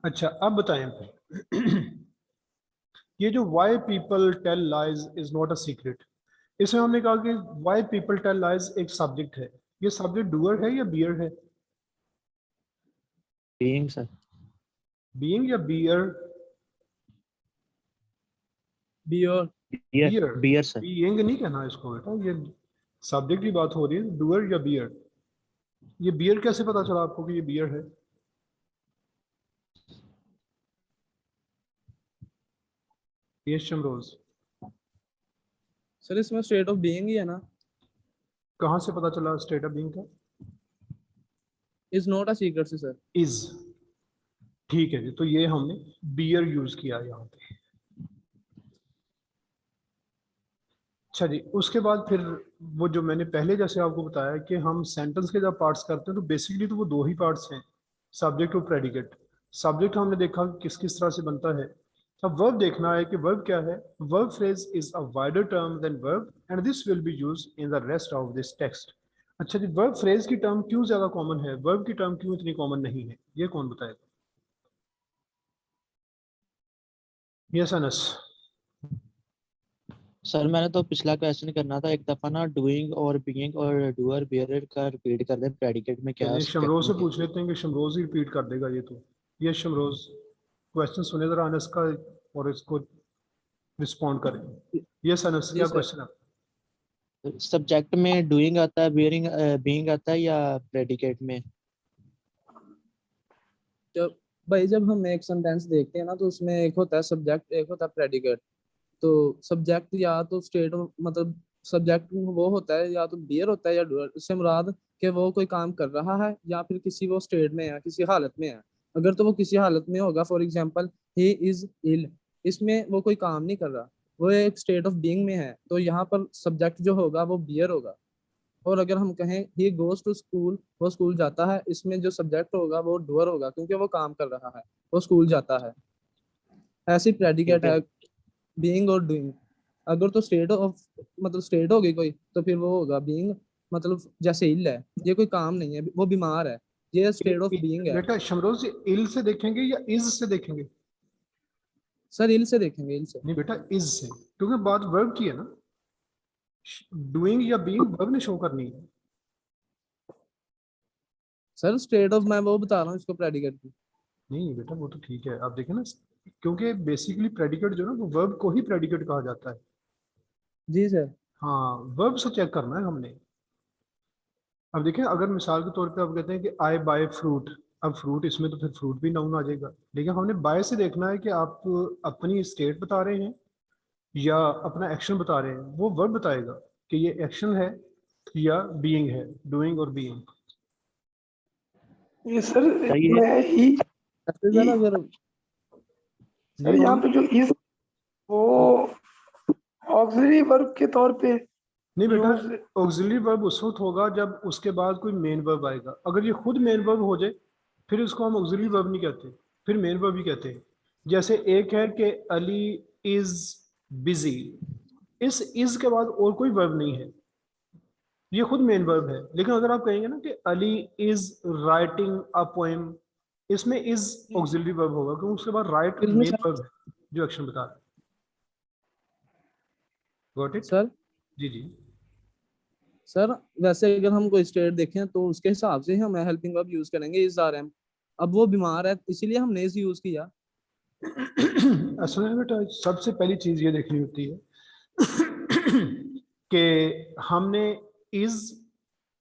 अच्छा, अब बताएं फिर। ये जो why people tell lies is not a secret, इसमें हमने कहा कि why people tell lies एक सब्जेक्ट है, ये सब्जेक्ट डूअर है या बियर है? being sir, बीइंग या बियर? बी और beer, beer, beer sir, being नहीं कहना इसको बेटा, ये सब्जेक्ट की बात हो रही है, डूअर या बियर। ये बियर कैसे पता चला आपको कि ये बियर है? ये शमरोज, सर इसमें स्टेट ऑफ बीइंग ही है ना, कहाँ से पता चला स्टेट ऑफ बीइंग का? Is not a secret sir. Is, ठीक है जी, तो ये हमने बियर यूज किया यहाँ पे। अच्छा जी, उसके बाद फिर वो जो मैंने पहले जैसे आपको बताया कि हम सेंटेंस के जब पार्ट्स करते हैं तो बेसिकली तो वो दो ही पार्ट्स हैं, सब्जेक्ट और प्रेडिकेट। सब्जेक्ट हमने देखा कि किस किस तरह से बनता है, अब वर्ब देखना है कि वर्ब क्या है। Verb phrase is a wider term than verb and this will be used in the rest of this text. अच्छा जी, वर्ब फ्रेज की टर्म क्यों ज्यादा कॉमन है, वर्ब की टर्म क्यों इतनी कॉमन नहीं है, ये कौन बताएगा? यस अनस। सर मैंने तो पिछला क्वेश्चन करना था एक दफा ना, डूइंग और बीइंग और डूअर बियर का रिपीट कर दें, प्रेडिकेट में क्या चलिए सब्जेक्ट शमरोज में से क्या। पूछ लेते हैं कि शमरोज ही रिपीट कर देगा ये तो। ये शमरोज क्वेश्चन सुने जरा अनस का और इसको रिस्पॉन्ड करें। यस अनस, जी क्या सर। क्वेश्चन है? सब्जेक्ट में डूइंग आता है, बियरिंग बीइंग आता है या प्रेडिकेट में? जब भाई जब हम एक सेंटेंस देखते हैं ना तो उसमें एक होता है सब्जेक्ट, एक होता है प्रेडिकेट। तो सब्जेक्ट या तो स्टेट मतलब सब्जेक्ट वो होता है या तो बियर होता है या डूअर, इससे मुराद कि वो कोई काम कर रहा है या फिर किसी वो स्टेट में है, किसी हालत में है। अगर तो वो किसी हालत में होगा, for example he is ill, इसमें वो कोई काम नहीं कर रहा, वो एक स्टेट ऑफ बीइंग में है, तो यहाँ पर सब्जेक्ट जो होगा वो बियर होगा। और अगर हम कहें ही गोज टू स्कूल, वो स्कूल जाता है, इसमें जो सब्जेक्ट होगा वो डूअर होगा क्योंकि वो काम कर रहा है, वो स्कूल जाता है। ऐसी ठीक प्रेडिकेट है। है बीइंग और डूइंग। अगर तो स्टेट ऑफ मतलब स्टेट होगी कोई तो फिर वो होगा बीइंग, मतलब जैसे इल है, ये कोई काम नहीं है, वो बीमार है, ये स्टेट ऑफ बीइंग है। बेटा शमरोज इल से देखेंगे या इज से देखेंगे? सर इल से देखेंगे, इल से। नहीं बेटा इज से, क्योंकि बात वर्ब की है ना, डूइंग या बीइंग वर्ब ने शो करनी है। सर स्टेट ऑफ मैं वो बता रहा हूँ इसको प्रेडिकेट की। नहीं बेटा वो तो ठीक है, आप देखें ना, क्योंकि बेसिकली प्रेडिकेट जो है ना वो वर्ब को ही प्रेडिकेट कहा जाता है। जी सर। हाँ, वर्ब से चेक करना है हमने। अब देखें, अगर मिसाल के तौर पे आप कहते हैं कि आई बाय फ्रूट, अब फ्रूट इसमें तो फिर फ्रूट भी नाउन आ जाएगा, लेकिन हमने बाय से देखना है कि आप अपनी स्टेट बता रहे हैं या अपना एक्शन बता रहे हैं, वो वर्ब बताएगा कि ये एक्शन है या बीइंग है, डूइंग और बीइंग। ये सर सही है। मैं ही ऐसे सर अगर सर जी यहाँ बोलिए। पे जो इज वो ऑक्सिलरी वर्ब के तौर पे नहीं बेटा, यूज। ऑक्सिलरी वर्ब उस वक्त होगा जब उसके बाद कोई मेन वर्ब आएगा, अगर ये खुद मेन वर्ब हो जाए फिर इसको हम ऑक्सिलरी वर्ब नहीं कहते, फिर मेन वर्ब ही कहते हैं। जैसे एक है कि अली इज बिजी, इस इज के बाद और कोई वर्ब नहीं है, ये खुद मेन वर्ब है। लेकिन अगर आप कहेंगे ना कि Ali is writing a poem, इसमें इज ऑक्सिलरी वर्ब होगा क्योंकि उसके बाद राइट इसमें मेन सर, वर्ब है जो एक्शन बता रहा है। Got it? सर जी जी। सर वैसे अगर हम कोई स्टेट देखें तो उसके हिसाब से हम हेल्पिंग वर्ब यूज करेंगे इज आर एम। अब वो बीमार है इसीलिए हमने इस यूज किया। असल में बेटा सबसे पहली चीज ये देखनी होती है कि हमने इज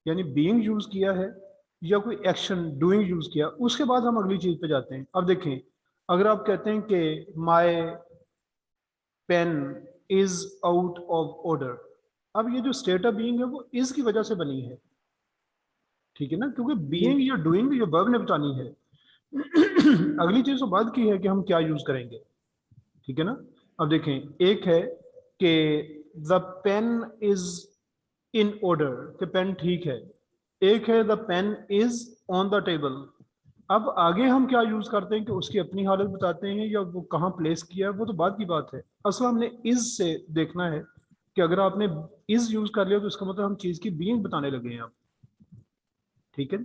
यानी बीइंग यूज किया है या कोई एक्शन डूइंग यूज किया, उसके बाद हम अगली चीज पे जाते हैं। अब देखें, अगर आप कहते हैं कि my pen is out of order, अब ये जो स्टेट ऑफ बीइंग है वो इज की वजह से बनी है, ठीक है ना, क्योंकि जी बीइंग या डूइंग ये वर्ब ने बतानी है। अगली चीज तो बाद की है कि हम क्या यूज करेंगे, ठीक है ना। अब देखें, एक है कि the pen is in order, कि पेन ठीक है। एक है the pen is on the table. अब आगे हम क्या यूज करते हैं कि उसकी अपनी हालत बताते हैं या वो कहाँ प्लेस किया है, वो तो बाद की बात है। असल हमने इज से देखना है कि अगर आपने इज यूज कर लिया तो इसका मतलब हम चीज की बीइंग बताने लगे हैं आप, ठीक है।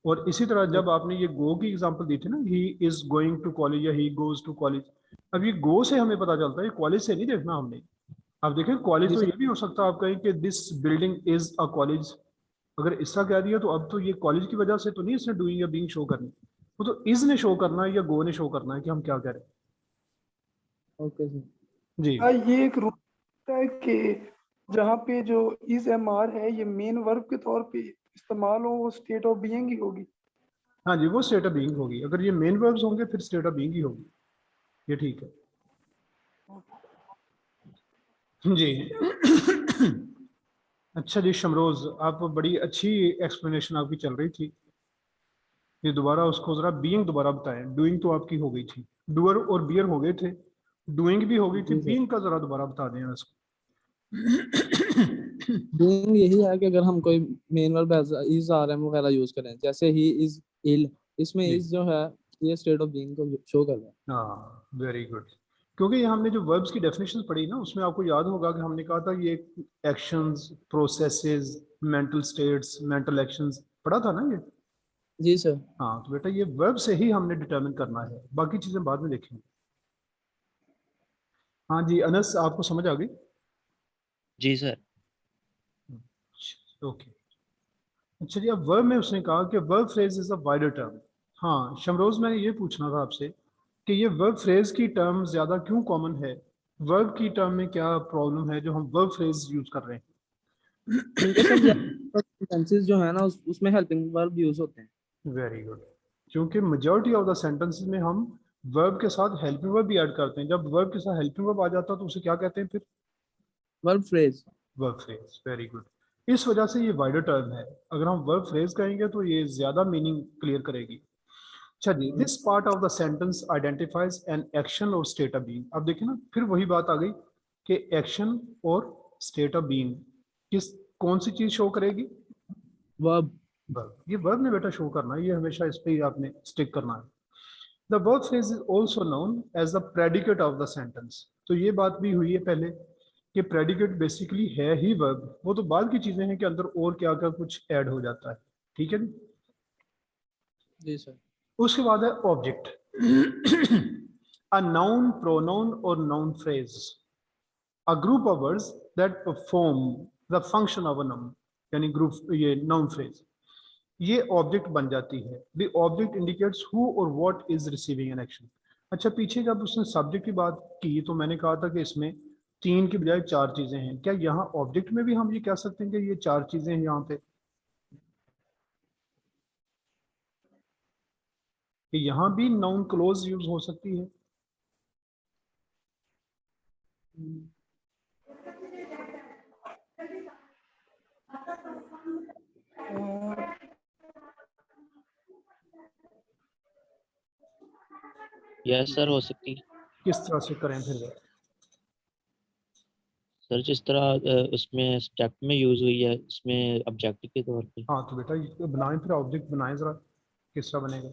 और इसी तरह जब आपने ये गो की एग्जांपल दी थी ना, he is going to college या ही गोज टू कॉलेज, अब ये गो से हमें पता चलता है, कॉलेज से नहीं देखना हमने। आप देखें कॉलेज जी तो सर। ये भी हो सकता है आप कहें कि this building is a college, अगर इसका कह दिया तो अब तो ये कॉलेज की वजह से तो नहीं इसने डूइंग या बीइंग शो करनी, वो तो इज ने शो करना है या गो ने शो करना है कि हम क्या कह रहे हैं। Okay sir. जी हाँ, ये एक रूल है कि जहाँ पे जो इज एम आर है ये मेन वर्ब के तौर पे इस्तेमाल हो, वो स्टेट ऑफ बीइंग ही होगी। हाँ जी, वो स्टेट ऑफ बीइंग होगी, अगर ये मेन वर्ब्स होंगे फिर स्टेट ऑफ बीइंग ही होगी, ये ठीक है जी। अच्छा जी शमरोज, आप बड़ी अच्छी एक्सप्लेनेशन आपकी चल रही थी, ये दोबारा उसको जरा बीइंग दोबारा बताएं, डूइंग तो आपकी हो गई थी, डूअर और बियर हो गए थे, डूइंग भी हो गई थी, जी सर। बीइंग का जरा दोबारा बता दें इसको। डूइंग यही है कि अगर हम कोई main verb is are am वगैरह यूज करें, जैसे ही इज इल, इसमें जी इज जो है ये स्टेट ऑफ बीइंग को शो कर रहा है। हाँ वेरी गुड, क्योंकि ये हमने जो वर्ब्स की डेफिनेशन पढ़ी ना उसमें आपको याद होगा कि हमने कहा था ये actions, processes, mental states, mental actions पढ़ा था ना ये। जी सर। हाँ तो बेटा ये वर्ब से ही हमने डिटरमिन करना है, बाकी चीजें बाद में देखेंगे। हाँ जी अनस, आपको समझ आ गई? जी सर। ओके। अच्छा जी, अब वर्ब में उसने कहा कि verb phrase is a wider term. हाँ शमरोज, मैंने ये पूछना था आपसे कि ये वर्ब फ्रेज की टर्म ज्यादा क्यों कॉमन है, वर्ब की टर्म में क्या प्रॉब्लम है जो हम वर्ब फ्रेज यूज कर रहे क्योंकि सर हैं? सेंटेंसेस जो है ना उसमें हेल्पिंग वर्ब यूज होते हैं। वेरी गुड, क्योंकि मेजोरिटी ऑफ द सेंटेंसेस में हम वर्ब के साथ हेल्पिंग वर्ब भी ऐड करते हैं, जब वर्ब के साथ हेल्पिंग वर्ब आ जाता है तो उसे क्या कहते हैं फिर? Verb phrase. Verb phrase, very good. इस वजह से ये वाइडर टर्म है, अगर हम वर्ब फ्रेज कहेंगे तो ये ज्यादा मीनिंग क्लियर करेगी। अच्छा जी, this part of the sentence identifies an action और स्टेट ऑफ बीइंग। अब देखिए ना, फिर वही बात आ गई कि एक्शन और स्टेट ऑफ बीइंग किस, कौन सी चीज शो करेगी? वर्ब। वर्ब, ये वर्ब ने बेटा शो करना है, ये हमेशा इस पे ही आपने स्टिक करना है। The verb phrase is also known as the predicate of the sentence. तो ये बात भी हुई है पहले कि प्रेडिकेट बेसिकली है ही वर्ब, वो तो बाद की चीजें हैं कि अंदर और क्या क्या कुछ ऐड हो जाता है, ठीक है। जी सर। उसके बाद है ऑब्जेक्ट। अ नाउन, प्रोनाउन और noun phrase, a group of words that perform the function of a noun, यानी ग्रुप, ये नाउन फ्रेज ये ऑब्जेक्ट बन जाती है। द ऑब्जेक्ट इंडिकेट्स हु और what is receiving an action. अच्छा पीछे जब उसने सब्जेक्ट की बात की तो मैंने कहा था कि इसमें तीन की बजाय चार चीजें हैं, क्या यहाँ ऑब्जेक्ट में भी हम ये कह सकते हैं कि ये चार चीजें हैं यहाँ पे, कि यहाँ भी नाउन क्लोज यूज हो सकती है? यस सर, हो सकती है। किस तरह से करें फिर? सर जिस तरह उसमें सब्जेक्ट में यूज हुई है, इसमें ऑब्जेक्ट के तौर पे। हाँ तो बेटा ये बनाएं, फिर ऑब्जेक्ट बनाएं जरा, किस तरह बनेगा?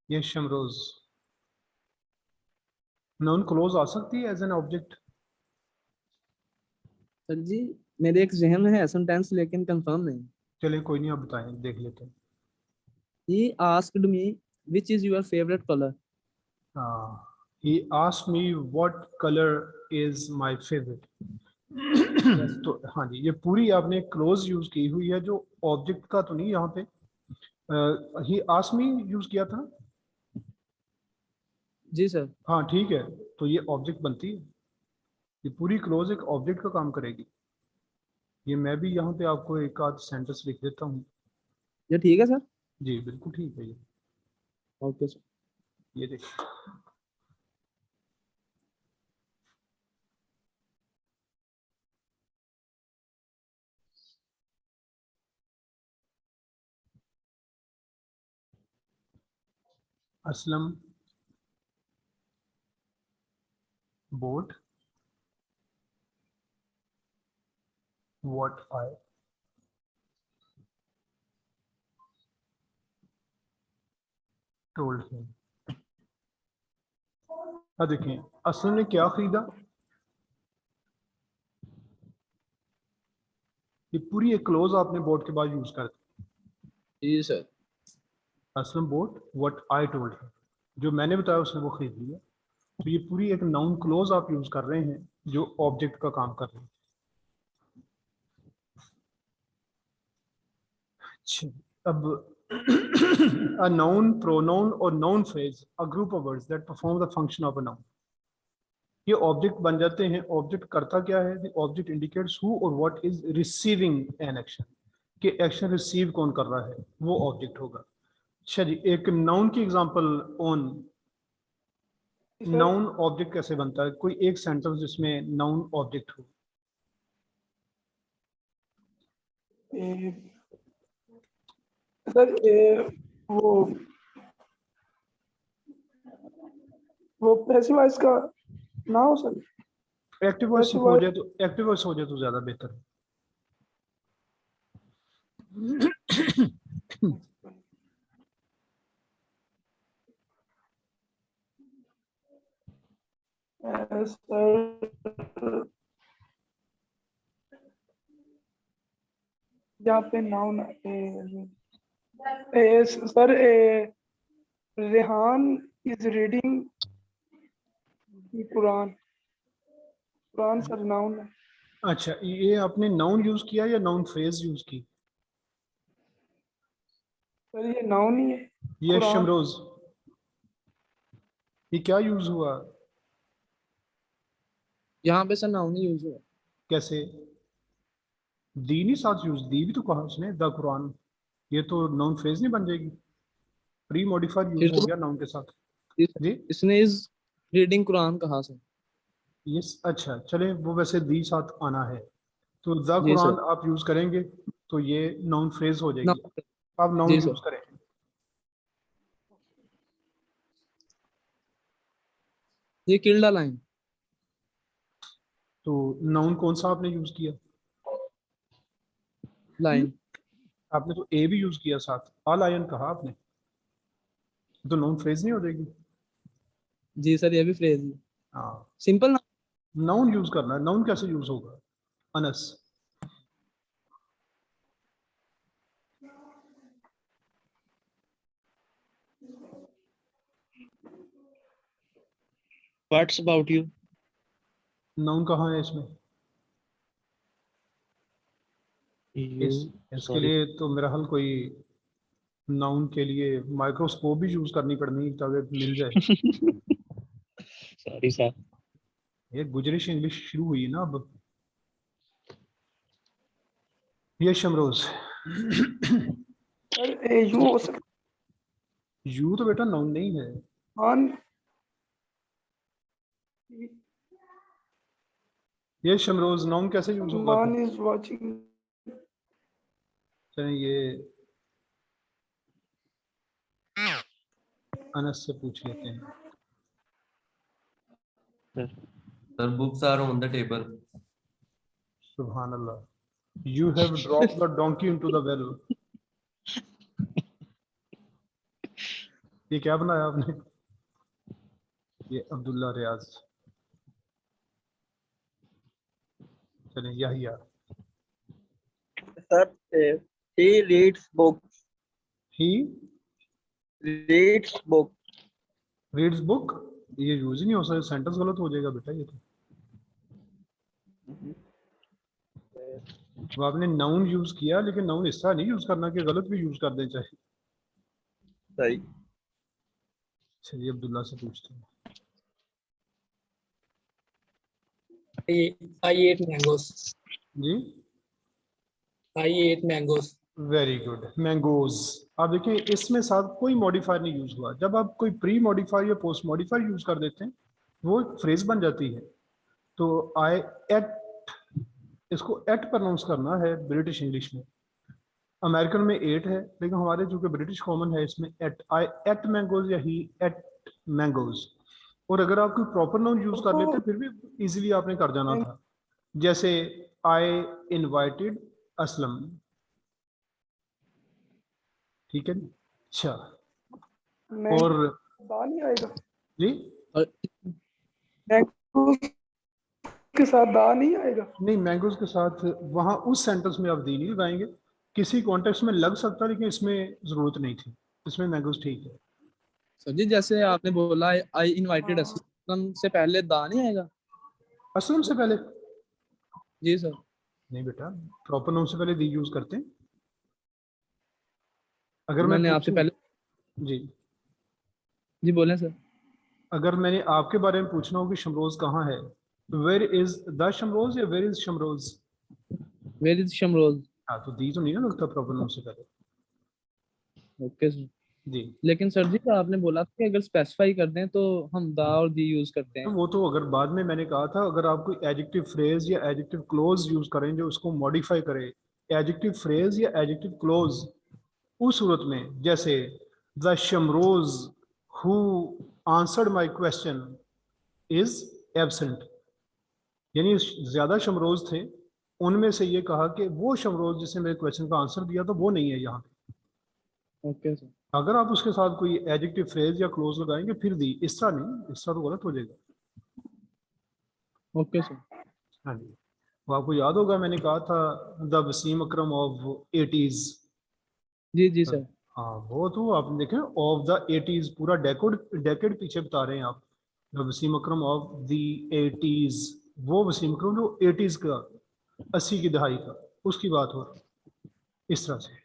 ये शमरोज, नाउन क्लोज आ सकती है एज एन ऑब्जेक्ट? सर जी, मेरे एक जहन में है सेंटेंस लेकिन कंफर्म नहीं। चलिए कोई नहीं, आप बताएं, देख लेते हैं। He asked me which is your favorite color. He asked me what color is my favorite. Yes. तो हाँ जी, ये पूरी आपने क्लोज यूज की हुई है, जो ऑब्जेक्ट का तो नहीं यहाँ पे। ही आस्क्ड मी यूज किया था। जी सर। हाँ ठीक है, तो ये ऑब्जेक्ट बनती है, ये पूरी क्लोज एक ऑब्जेक्ट का काम करेगी। ये मैं भी यहाँ पे आपको एक आध सेंटेंस लिख देता हूँ। ये ठीक है सर। जी बिल्कुल ठीक है, ओके सर। ये देखिए। Aslam boat what I told him। अब देखें असलम ने क्या खरीदा, ये पूरी एक क्लोज आपने बोर्ड के बाद यूज कर दी। जी sir. Aslam bought what I told him, जो मैंने बताया उसने वो खरीद लिया। तो ये पूरी एक नाउन क्लोज आप यूज कर रहे हैं जो ऑब्जेक्ट का काम कर रहे हैं। अच्छा, अब a noun, pronoun or noun phrase, a group of words that perform the function of a noun, ये ऑब्जेक्ट बन जाते हैं। ऑब्जेक्ट करता क्या है? The object indicates who or what is receiving an action, कि एक्शन रिसीव कौन कर रहा है, वो ऑब्जेक्ट होगा। अच्छा जी, एक नाउन की example on sir noun object कैसे बनता है? कोई एक सेंटेंस जिसमें नाउन ऑब्जेक्ट हो। सर वो पैसिव वॉइस का ना हो सर। एक्टिव वॉइस Passive हो voice- जाए तो, एक्टिव वॉइस हो जाए तो ज्यादा बेहतर है। सर यहाँ पे noun sir Rehan is reading Quran. Quran sir noun है। अच्छा, ये आपने नाउन यूज किया या नाउन फ्रेज यूज की? सर ये नाउन ही है। ये कुरान। शमरोज, ये क्या यूज हुआ? यहाँ पे सर नाउन ही यूज हुआ। कैसे? दी नहीं साथ यूज, दी भी तो कहा उसने, द कुरान। ये तो नाउन फ्रेज नहीं बन जाएगी? प्री मॉडिफाइड यूज फिर हो तो गया नाउन के साथ इस- जी। इसने इस रीडिंग कुरान कहा सर। ये अच्छा चले, वो वैसे दी साथ आना है तो द जी कुरान सर। आप यूज करेंगे तो ये नाउन फ्रेज हो जाएगी। नाउन। आप नाउन जी यूज सर। करें। ये किल्डा लाइन। तो नाउन कौन सा आपने यूज किया? लाइन। आपने तो ए भी यूज किया साथ, अल आयन कहा आपने, तो नाउन फ्रेज नहीं हो जाएगी? जी सर, ये भी फ्रेज है। हाँ, सिंपल ना। नाउन यूज करना है। नाउन कैसे यूज होगा? Anas, what's about you? Noun कहाँ है इसमें? यू इसके सॉरी लिए तो मेरा हल कोई नाउन के लिए माइक्रोस्कोप भी यूज करनी पड़नी ताकि मिल जाए। Sorry sir. ये गुजरिश इंग्लिश शुरू हुई ना अब। ये शमरोज, सर यू हो सकता यू तो बेटा नाउन नहीं है। मान। ये शमरोज नाउन कैसे यूज होगा मान फिर? Is watching. चलें ये अनस से पूछ लेते हैं। Sir, books are on the table. सुभान अल्लाह, you have dropped the donkey into the well। ये क्या बनाया आपने? ये अब्दुल्ला रियाज। चलें यही यार। Sir, he reads books. He Reads book. reads book, ये यूज ही नहीं हो सकता, सेंटेंस गलत हो जाएगा बेटा ये तो। तो आपने नाउन यूज किया लेकिन नाउन इस तरह नहीं यूज करना कि गलत भी यूज कर दें चाहे। सही। चलिए अब्दुल्ला से पूछते हैं। I ate mangoes. जी, I ate mangoes. Very good, mangoes. आप देखिए इसमें साथ कोई मॉडिफायर नहीं यूज हुआ। जब आप कोई प्री मॉडिफायर या पोस्ट मॉडिफायर यूज कर देते हैं वो फ्रेज बन जाती है। तो आई एट, इसको एट प्रोनाउंस करना है ब्रिटिश इंग्लिश में। अमेरिकन में एट है लेकिन हमारे जो कि ब्रिटिश कॉमन है इसमें एट। आई एट मैंगोज या ही एट मैंगोज। और अगर आप कोई प्रॉपर नाउन यूज कर लेते फिर भी इजीली आपने कर जाना था। जैसे आई इनवाइटेड असलम। ठीक है, अच्छा। और दा नहीं आएगा, जी और मैंगोज के साथ दा नहीं आएगा। नहीं, मैंगोज के साथ वहां उस सेंटेंस में आप दी नहीं लगाएंगे, किसी कॉन्टेक्स्ट में लग सकता है लेकिन इसमें जरूरत नहीं थी, इसमें मैंगोज ठीक है। सर जी जैसे आपने बोला आई इनवाइटेड हाँ। असलम से पहले दा नहीं आएगा? असलम से पहले जी सर। नहीं बेटा, प्रॉपर नाउन से पहले दी यूज करते हैं। अगर मैं मैंने आपसे पूछूं, पहले जी जी बोलें सर। अगर मैंने आपके बारे में पूछना हो कि शमरोज कहाँ है, वेयर इज द शमरोज या वेयर इज शमरोज, वेयर इज शमरोज? हाँ तो दी तो नहीं ना लगता प्रॉपर नाउन से पहले। Okay sir. जी लेकिन सर जी आपने बोला था कि अगर स्पेसिफाई कर दें तो हम दा और दी यूज करते तो हैं। वो तो अगर बाद में मैंने कहा था, अगर आप कोई एडजेक्टिव फ्रेज या एडजेक्टिव क्लोज यूज करें जो उसको मॉडिफाई करे, एडजेक्टिव फ्रेज या एडजेक्टिव क्लोज, उस सूरत में जैसे the Shamroz who answered my question is absent, यानी ज्यादा शमरोज थे, उनमें से ये कहा कि वो शमरोज जिसने मेरे क्वेश्चन का आंसर दिया तो वो नहीं है यहाँ पे। Okay sir. अगर आप उसके साथ कोई एडजेक्टिव फ्रेज या क्लोज लगाएंगे फिर दी, इस तरह नहीं, इस तरह तो गलत हो जाएगा। Okay sir. हाँ जी, वो आपको याद होगा मैंने कहा था the Wasim Akram of 80s। जी जी सर। हाँ वो तो आपने देखे ऑफ द 80s, पूरा डेकेड पीछे बता रहे हैं आप। The Wasim Akram of the 80s, वो वसीम अकरम जो 80s का, 80 की दहाई का, उसकी बात हो रही है इस तरह से।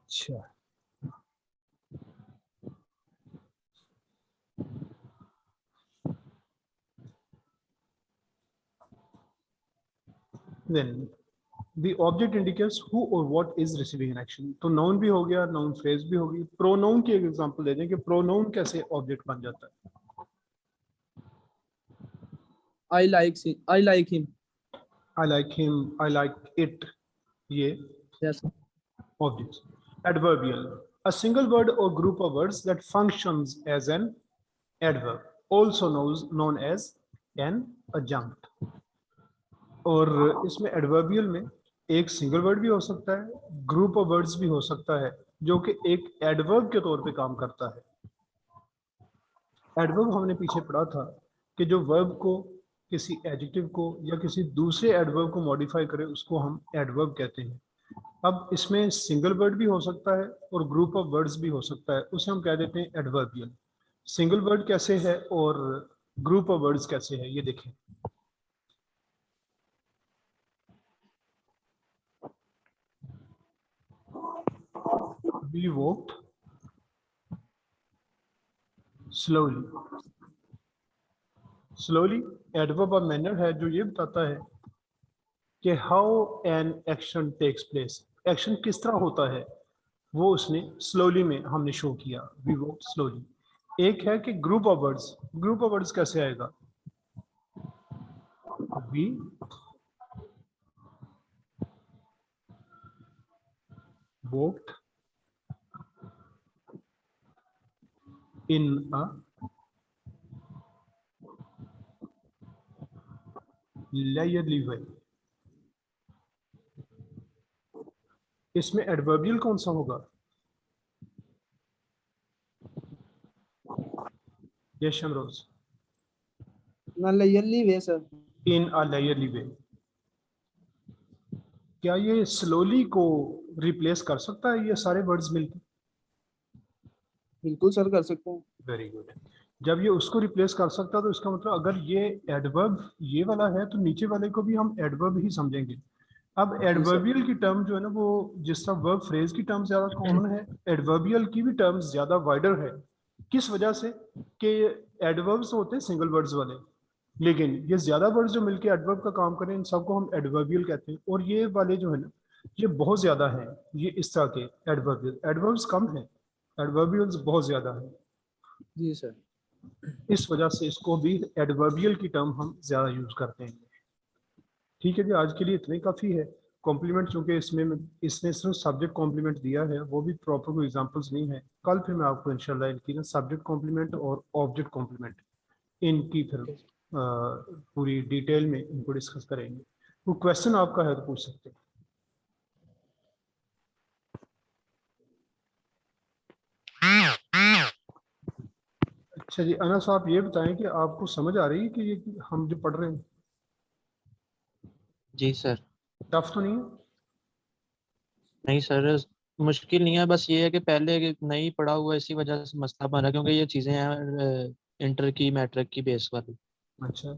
अच्छा then the object indicates who or what is receiving an action। तो नाउन भी हो गया, नाउन फ्रेज भी होगी। प्रोनाउन की एक एग्जांपल दे दें कि प्रोनाउन कैसे ऑब्जेक्ट बन जाता है। I like him. I like him, I like it, ये yes. objects। Adverbial, a single word or group of words that functions as an adverb, also known as an adjunct। और इसमें एडवर्बियल में एक सिंगल वर्ड भी हो सकता है, ग्रुप ऑफ वर्ड्स भी हो सकता है जो कि एक एडवर्ब के तौर पे काम करता है। एडवर्ब हमने पीछे पढ़ा था कि जो वर्ब को किसी एडजेक्टिव को या किसी दूसरे एडवर्ब को मॉडिफाई करे उसको हम एडवर्ब कहते हैं। अब इसमें सिंगल वर्ड भी हो सकता है और ग्रुप ऑफ वर्ड्स भी हो सकता है, उसे हम कह देते हैं एडवर्बियल। सिंगल वर्ड कैसे है और ग्रुप ऑफ वर्ड्स कैसे है ये देखें। We walked slowly। Slowly adverb of manner है जो ये बताता है कि how an action takes place, action किस तरह होता है, वो उसने स्लोली में हमने शो किया। We walked slowly. एक है कि group of words, group of words कैसे आएगा, वी वॉक्ड इन अ लेयरली वे। इसमें एडवर्बियल कौन सा होगा, यस शमरोज? लेयरली वे सर। इन अ लेयरली वे। क्या ये स्लोली को रिप्लेस कर सकता है ये सारे वर्ड्स मिलकर? बिल्कुल सर कर सकते हैं। Very good. जब ये उसको रिप्लेस कर सकता है तो इसका मतलब अगर ये एडवर्ब ये वाला है तो नीचे वाले को भी हम एडवर्ब ही समझेंगे। अब एडवर्बियल की टर्म जो है ना वो जिस तरह वर्ब फ्रेज की टर्म ज्यादा कॉमन है, एडवर्बियल की भी टर्म्स ज्यादा वाइडर है। किस वजह से कि एडवर्ब्स होते हैं सिंगल वर्ड्स वाले, लेकिन ये ज्यादा वर्ड्स जो मिलके एडवर्ब का काम करें इन सबको हम एडवर्बियल कहते हैं। और ये वाले जो है ना ये बहुत ज्यादा है, ये इस तरह के एडवर्बियल, एडवर्ब्स कम है, एडवर्बियल्स बहुत ज्यादा है। जी सर। इस वजह से इसको भी एडवर्बियल की टर्म हम ज्यादा यूज करते हैं। ठीक है जी, आज के लिए इतना ही काफी है। कॉम्प्लीमेंट चूंकि इसमें इसने सिर्फ सब्जेक्ट कॉम्प्लीमेंट दिया है, वो भी प्रॉपर कोई एग्जांपल्स नहीं है। कल फिर मैं आपको इंशाल्लाह इनकी ना सब्जेक्ट कॉम्प्लीमेंट और ऑब्जेक्ट कॉम्प्लीमेंट इनकी फिर पूरी डिटेल में इनको डिस्कस करेंगे। वो क्वेश्चन आपका है तो पूछ सकते हैं। अच्छा जी, अनस आप ये बताएं कि आपको समझ आ रही है कि ये हम जो पढ़ रहे हैं जी सर। टफ तो नहीं है? नहीं सर, मुश्किल नहीं है, बस ये है कि पहले नहीं पढ़ा हुआ इसी वजह से मसला बना, क्योंकि ये चीज़ें हैं इंटर की मैट्रिक की बेस वाली। अच्छा,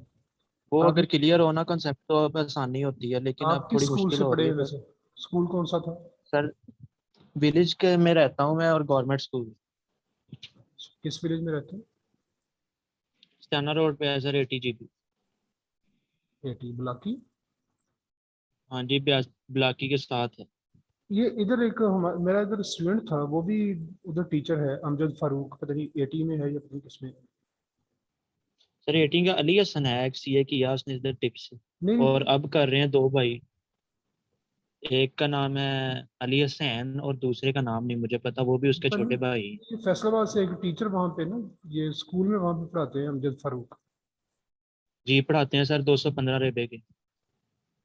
वो आप अगर क्लियर होना कंसेप्ट तो अब आसानी होती है, लेकिन अब आप किस थोड़ी स्कूल मुश्किल से हो रही पढ़े है हैं तो। वैसे? स्कूल कौन सा था? सर विलेज के में रहता हूँ मैं, और गवर्नमेंट स्कूल किस विलेज में रहते हैं? स्टैना रोड पे है सर, ATGP। एटी बुलाकी। हाँ जी, ब्लाकी के साथ है। ये इधर एक मेरा इधर स्टूडेंट था, वो भी उधर टीचर है, अमजद फारूक, पता नहीं एटी में है या पता नहीं किसमें। सर 18 का अली हसन है, एक CA किया उसने इधर टिप्स से। नहीं, और अब कर रहे हैं दो भाई, एक का नाम है अली हसैन और दूसरे का नाम नहीं मुझे पता, वो भी उसके पर छोटे भाई हैं। ये फैसलाबाद से एक टीचर वहाँ पे ना, ये स्कूल में वहाँ पे पढ़ाते हैं, अमजद फारूक। जी पढ़ाते हैं सर, 215 रेबे के।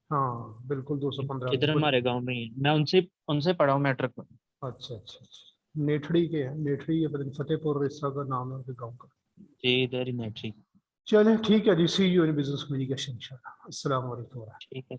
हाँ बिल्कुल, 215 में इधर हमारे गांव में ही है, मैं उनसे उनसे पढ़ा हूँ मैट्रिक में। अच्छा अच्छा अच्छा, नेठड़ी के हैं, नेठड़ी या पता नहीं फतेहपुर इस तरह का नाम है उनके गाँव का। जी इधर ही मैट्रिक। चलें ठीक है जी, सी यू इन बिजनेस कम्युनिकेशन इंशाल्लाह। अस्सलाम वालेकुम। ठीक है।